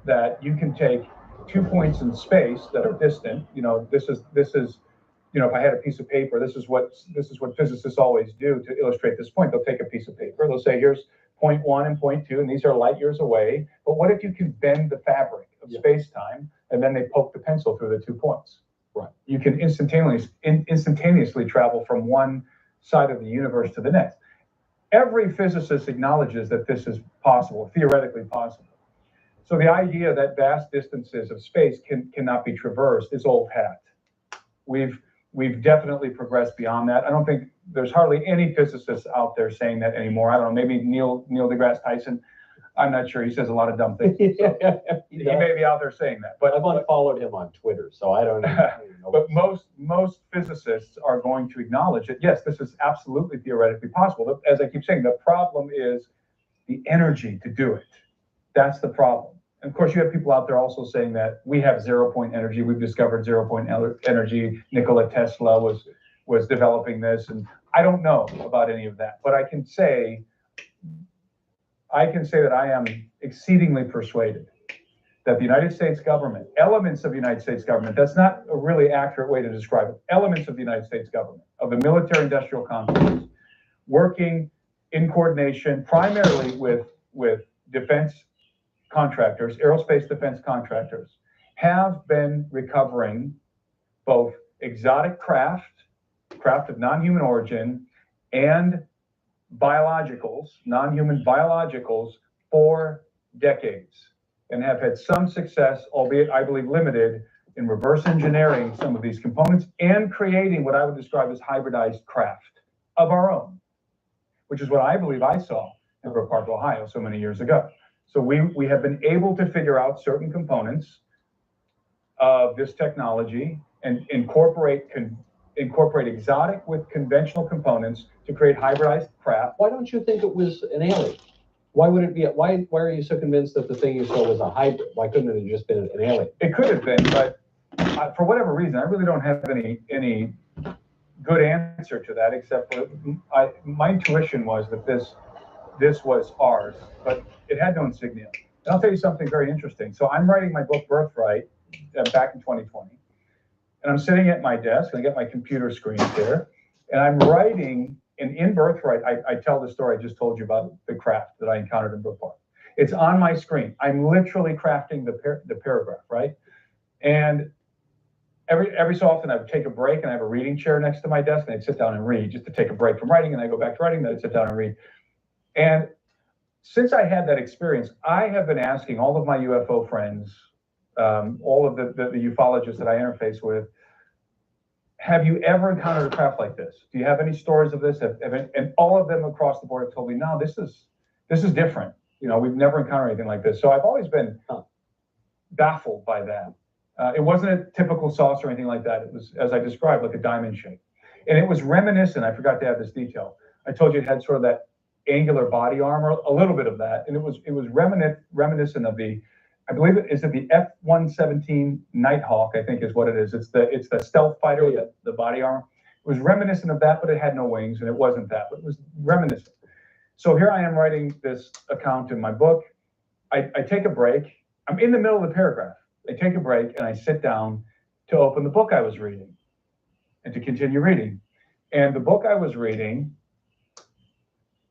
that you can take 2 points in space that are distant. This is if I had a piece of paper, this is what physicists always do to illustrate this point. They'll take a piece of paper, they'll say, here's point 1 and point 2, and these are light years away. But what if you can bend the fabric of space-time, and then they poke the pencil through the 2 points? Right. You can instantaneously travel from one side of the universe to the next. Every physicist acknowledges that this is possible, theoretically possible. So the idea that vast distances of space cannot be traversed is old hat. We've definitely progressed beyond that. I don't think there's hardly any physicists out there saying that anymore. I don't know, maybe Neil deGrasse Tyson. I'm not sure. He says a lot of dumb things. So he may be out there saying that. But I've unfollowed him on Twitter, so I don't know. But most physicists are going to acknowledge that, yes, this is absolutely theoretically possible. As I keep saying, the problem is the energy to do it. That's the problem. And of course, you have people out there also saying that we have 0-point energy. We've discovered 0-point energy. Nikola Tesla was developing this, and I don't know about any of that. But I can say that I am exceedingly persuaded that the United States government, elements of the United States government, that's not a really accurate way to describe it, elements of the United States government, of the military-industrial complex, working in coordination primarily with defense contractors, aerospace defense contractors, have been recovering both exotic craft of non-human origin, and biologicals, non-human biologicals, for decades, and have had some success, albeit I believe limited, in reverse engineering some of these components and creating what I would describe as hybridized craft of our own, which is what I believe I saw in Brook Park, Ohio, so many years ago. So we have been able to figure out certain components of this technology and incorporate exotic with conventional components to create hybridized craft. Why don't you think it was an alien? Why would it be? Why are you so convinced that the thing you saw was a hybrid? Why couldn't it have just been an alien? It could have been, but for whatever reason, I really don't have any good answer to that, except for my intuition was that this was ours, but it had no insignia. And I'll tell you something very interesting. So I'm writing my book Birthright back in 2020, and I'm sitting at my desk, and I got my computer screen here, and I'm writing. And in Birthright, I tell the story I just told you about the craft that I encountered in Brook Park. It's on my screen. I'm literally crafting the paragraph, right? And every so often I would take a break, and I have a reading chair next to my desk, and I'd sit down and read just to take a break from writing, and I go back to writing, then I'd sit down and read. And since I had that experience, I have been asking all of my UFO friends, all of the ufologists that I interface with, have you ever encountered a craft like this? Do you have any stories of this? And all of them across the board have told me, no, this is different. You know, we've never encountered anything like this. So I've always been baffled by that. It wasn't a typical saucer or anything like that. It was, as I described, like a diamond shape. And it was reminiscent. I forgot to add this detail. I told you it had sort of that angular body armor, a little bit of that. And it was reminiscent of the, I believe it is the F-117 Nighthawk, I think is what it is. It's the stealth fighter with the body armor. It was reminiscent of that, but it had no wings, and it wasn't that, but it was reminiscent. So here I am writing this account in my book. I take a break. I'm in the middle of the paragraph. I take a break, and I sit down to open the book I was reading and to continue reading. And the book I was reading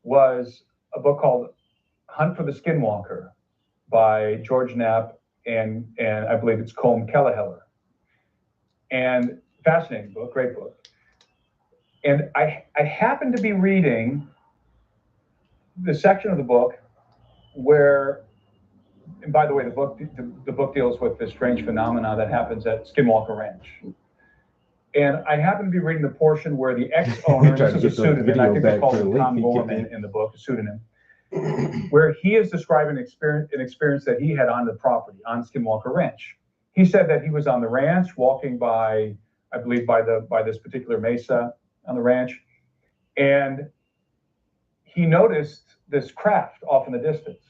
was a book called Hunt for the Skinwalker by George Knapp and I believe it's Colm Kelleher. And fascinating book, great book. And I happened to be reading the section of the book where, and by the way, the book deals with this strange phenomena that happens at Skinwalker Ranch. And I happen to be reading the portion where the ex-owner, this is a pseudonym, I think they call him Tom Gorman in the book, a pseudonym, where he is describing an experience that he had on the property, on Skinwalker Ranch. He said that he was on the ranch, walking by, I believe, by this particular mesa on the ranch, and he noticed this craft off in the distance.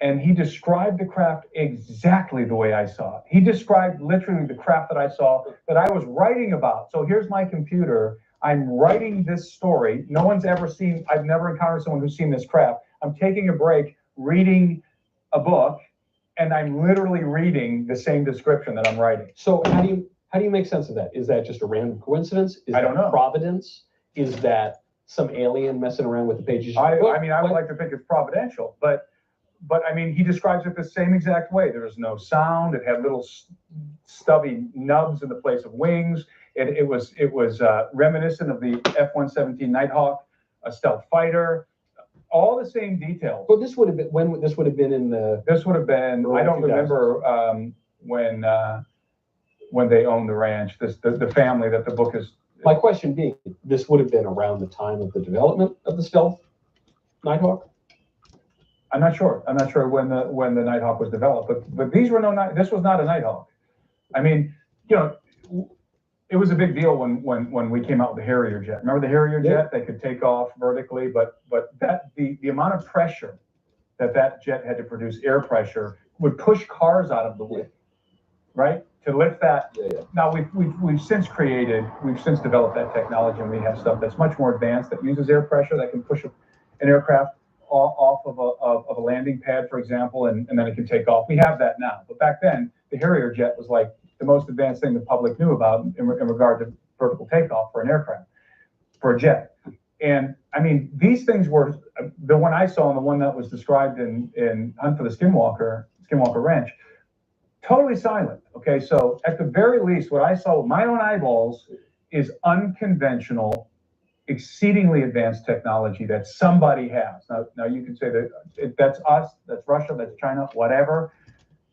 And he described the craft exactly the way I saw it. He described literally the craft that I saw, that I was writing about. So here's my computer. I'm writing this story. No one's ever seen, I've never encountered someone who's seen this craft. I'm taking a break, reading a book, and I'm literally reading the same description that I'm writing. So how do you make sense of that? Is that just a random coincidence? Is I don't know. Providence? Is that some alien messing around with the pages? I mean, I would like to think it's providential, but I mean, he describes it the same exact way. There was no sound. It had little stubby nubs in the place of wings. It was reminiscent of the F-117 Nighthawk, a stealth fighter, all the same details. Well, this would have been when this would have been in the. This would have been. I don't remember when they owned the ranch. The family that the book is. My question being, this would have been around the time of the development of the stealth Nighthawk. I'm not sure. I'm not sure when the Nighthawk was developed, but these were this was not a Nighthawk. I mean, you know, it was a big deal when we came out with the Harrier jet. Remember the Harrier jet? They could take off vertically, but that the amount of pressure that jet had to produce, air pressure, would push cars out of the way, right? To lift that. Now we've since developed that technology, and we have stuff that's much more advanced that uses air pressure that can push an aircraft off of a landing pad, for example, and then it can take off. We have that now, but back then the Harrier jet was like the most advanced thing the public knew about in regard to vertical takeoff for an aircraft, for a jet. And I mean, these things were the one I saw and the one that was described in Hunt for the Skinwalker Ranch, totally silent. Okay, so at the very least, what I saw with my own eyeballs is unconventional, exceedingly advanced technology that somebody has. Now you can say that that's us, that's Russia, that's China, whatever,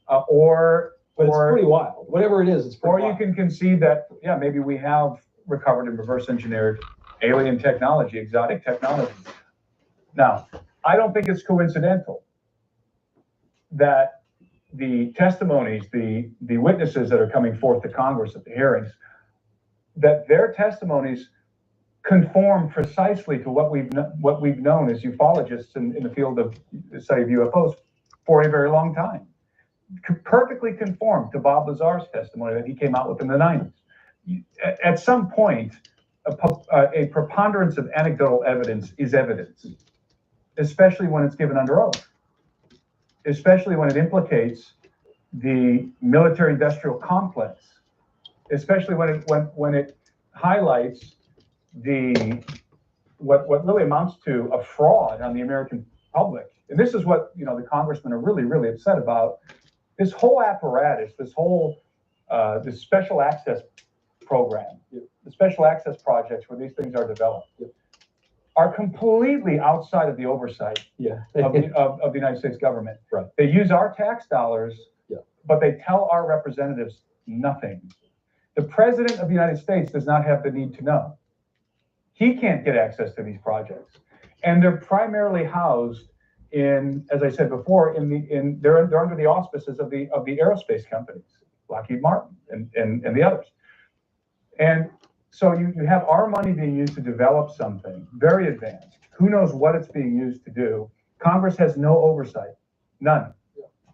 but it's pretty wild. Whatever it is, it's pretty wild. You can concede that, yeah, maybe we have recovered and reverse engineered alien technology, exotic technology. Now, I don't think it's coincidental that the testimonies, the witnesses that are coming forth to Congress at the hearings, that their testimonies conform precisely to what we've known as ufologists in the field of the study of UFOs for a very long time. Perfectly conform to Bob Lazar's testimony that he came out with in the 90s. At some point, a preponderance of anecdotal evidence is evidence. especially when it's given under oath, especially when it implicates the military-industrial complex, especially when it highlights what really amounts to a fraud on the American public. And this is what the congressmen are really, really upset about. This whole apparatus, this special access program, the special access projects where these things are developed, are completely outside of the oversight of the United States government. Right. They use our tax dollars, but they tell our representatives nothing. The President of the United States does not have the need to know. He can't get access to these projects. And they're primarily housed in, as I said before, they're under the auspices of the aerospace companies, Lockheed Martin and the others. And so you have our money being used to develop something very advanced. Who knows what it's being used to do? Congress has no oversight, none.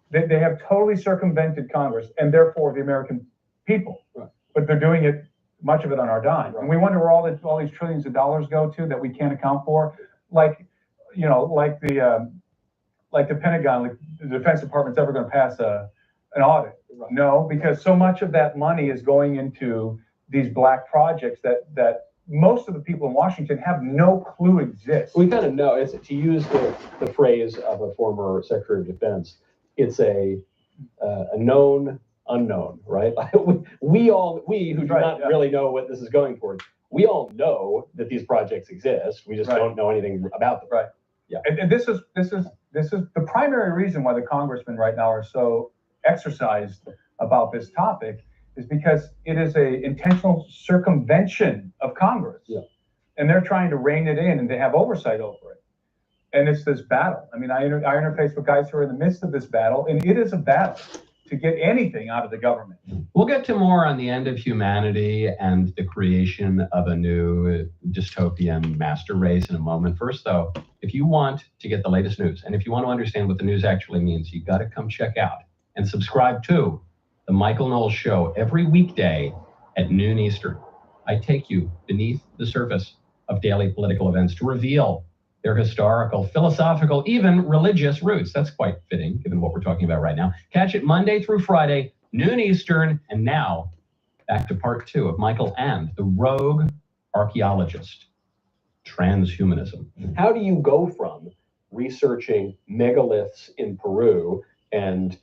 They have totally circumvented Congress and therefore the American people. Right. But they're doing it, much of it on our dime. Right. And we wonder where all these trillions of dollars go to that we can't account for. Like the Pentagon, like the Defense Department's ever going to pass an audit. Right. No, because so much of that money is going into these black projects that most of the people in Washington have no clue exist. We kind of know, it's, to use the phrase of a former Secretary of Defense, it's a known unknown, right? we who do not really know what this is going towards, we all know that these projects exist. We just don't know anything about them. Right. Yeah. And this is the primary reason why the congressmen right now are so exercised about this topic, is because it is a intentional circumvention of Congress. Yeah. And they're trying to rein it in and to have oversight over it. And it's this battle. I mean, I interface with guys who are in the midst of this battle, and it is a battle to get anything out of the government. We'll get to more on the end of humanity and the creation of a new dystopian master race in a moment. First, though, if you want to get the latest news, and if you want to understand what the news actually means, you've got to come check out and subscribe to The Michael Knowles Show every weekday at noon Eastern. I take you beneath the surface of daily political events to reveal their historical, philosophical, even religious roots. That's quite fitting, given what we're talking about right now. Catch it Monday through Friday, noon Eastern. And now, back to part 2 of Michael and the Rogue Archaeologist, Transhumanism. How do you go from researching megaliths in Peru and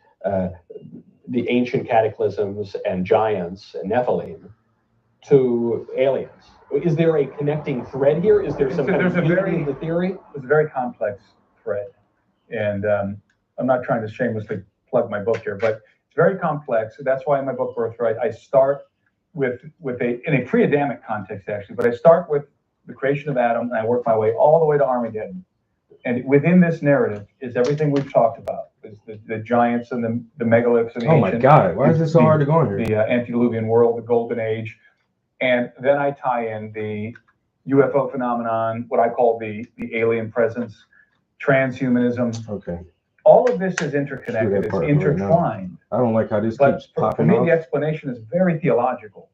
the ancient cataclysms and giants and Nephilim to aliens? Is there a connecting thread here? Is there some kind of unity in the theory? It's a very complex thread. And I'm not trying to shamelessly plug my book here, but it's very complex. That's why in my book, Birthright, I start in a pre-Adamic context, actually, but I start with the creation of Adam, and I work my way all the way to Armageddon. And within this narrative is everything we've talked about. The giants and the megaliths and the ancient, my God, why is it so hard to go in here? The antediluvian world, the golden age. And then I tie in the UFO phenomenon, what I call the alien presence, transhumanism. Okay. All of this is interconnected, it's intertwined. I don't like how this keeps popping for me, up. the explanation is very theological.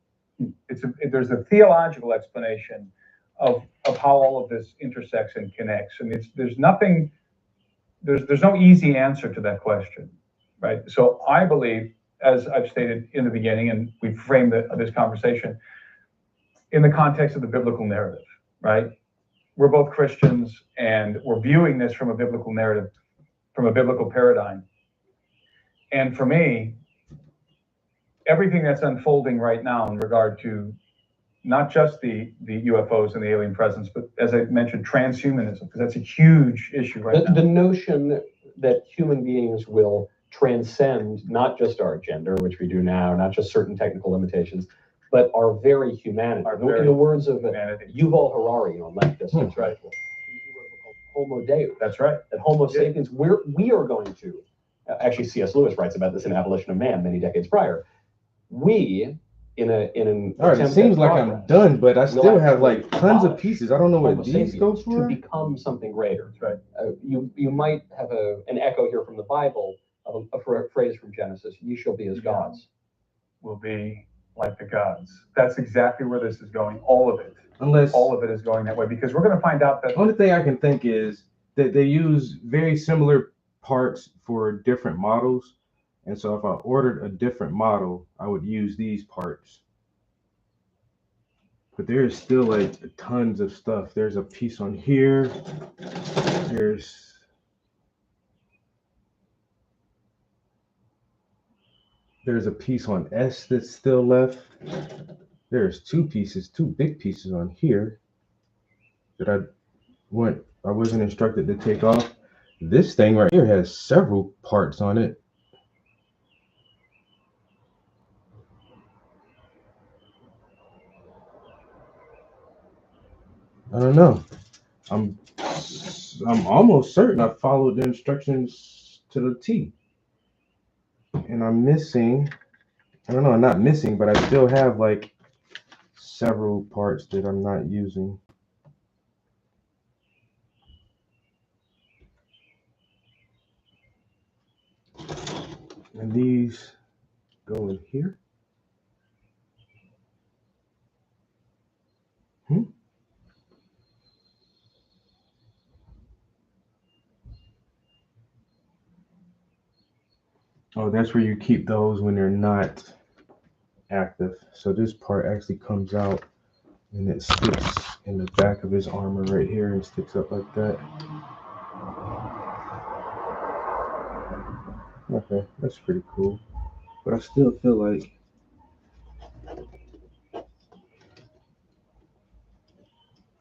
There's a theological explanation of how all of this intersects and connects. And there's no easy answer to that question, right? So I believe, as I've stated in the beginning, and we framed this conversation in the context of the biblical narrative, right? We're both Christians, and we're viewing this from a biblical narrative, from a biblical paradigm. And for me, everything that's unfolding right now in regard to not just the UFOs and the alien presence, but as I mentioned, transhumanism, because that's a huge issue right now. The notion that human beings will transcend not just our gender, which we do now, not just certain technical limitations, but our very humanity. In the words of Yuval Harari on Leftist, that's right. Homo Deus. That's right. That Homo sapiens, we are going to, actually C.S. Lewis writes about this in Abolition of Man many decades prior. We, in an all right, it seems like I'm done, but I still have like tons of pieces. I don't know what these go for. To become something greater. That's right. You might have an echo here from the Bible of a phrase from Genesis: "Ye shall be as gods." Will be like the gods. That's exactly where this is going. All of it. Unless all of it is going that way, because we're going to find out that the only thing I can think is they use very similar parts for different models. And so if I ordered a different model, I would use these parts. But there's still like tons of stuff. There's a piece on here. There's a piece on S that's still left. There's two big pieces on here that I wasn't instructed to take off. This thing right here has several parts on it. I don't know. I'm almost certain I followed the instructions to the T. And I'm missing, I don't know, I'm not missing, but I still have like several parts that I'm not using. And these go in here. Oh, that's where you keep those when they're not active. So this part actually comes out and it sticks in the back of his armor right here and sticks up like that. Okay, that's pretty cool. But I still feel like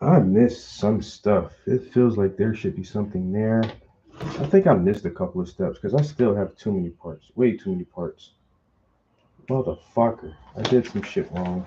I missed some stuff. It feels like there should be something there. I think I missed a couple of steps because I still have too many parts. Way too many parts. Motherfucker. I did some shit wrong.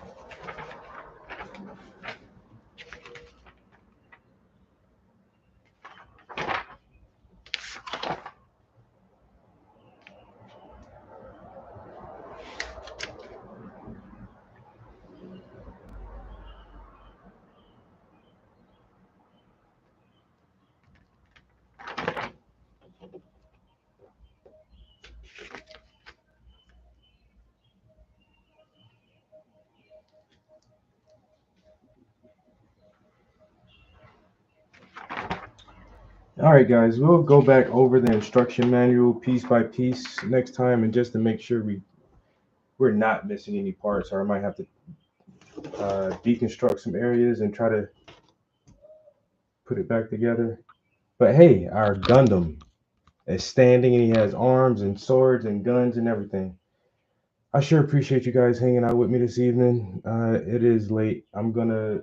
All right, guys, we'll go back over the instruction manual piece by piece next time, and just to make sure we're not missing any parts, or I might have to deconstruct some areas and try to put it back together. But hey, our Gundam is standing and he has arms and swords and guns and everything. I sure appreciate you guys hanging out with me this evening. It is late. I'm gonna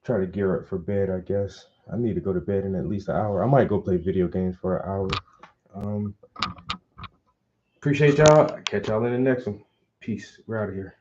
try to gear up for bed, I guess. I need to go to bed in at least an hour. I might go play video games for an hour. Appreciate y'all. I'll catch y'all in the next one. Peace. We're out of here.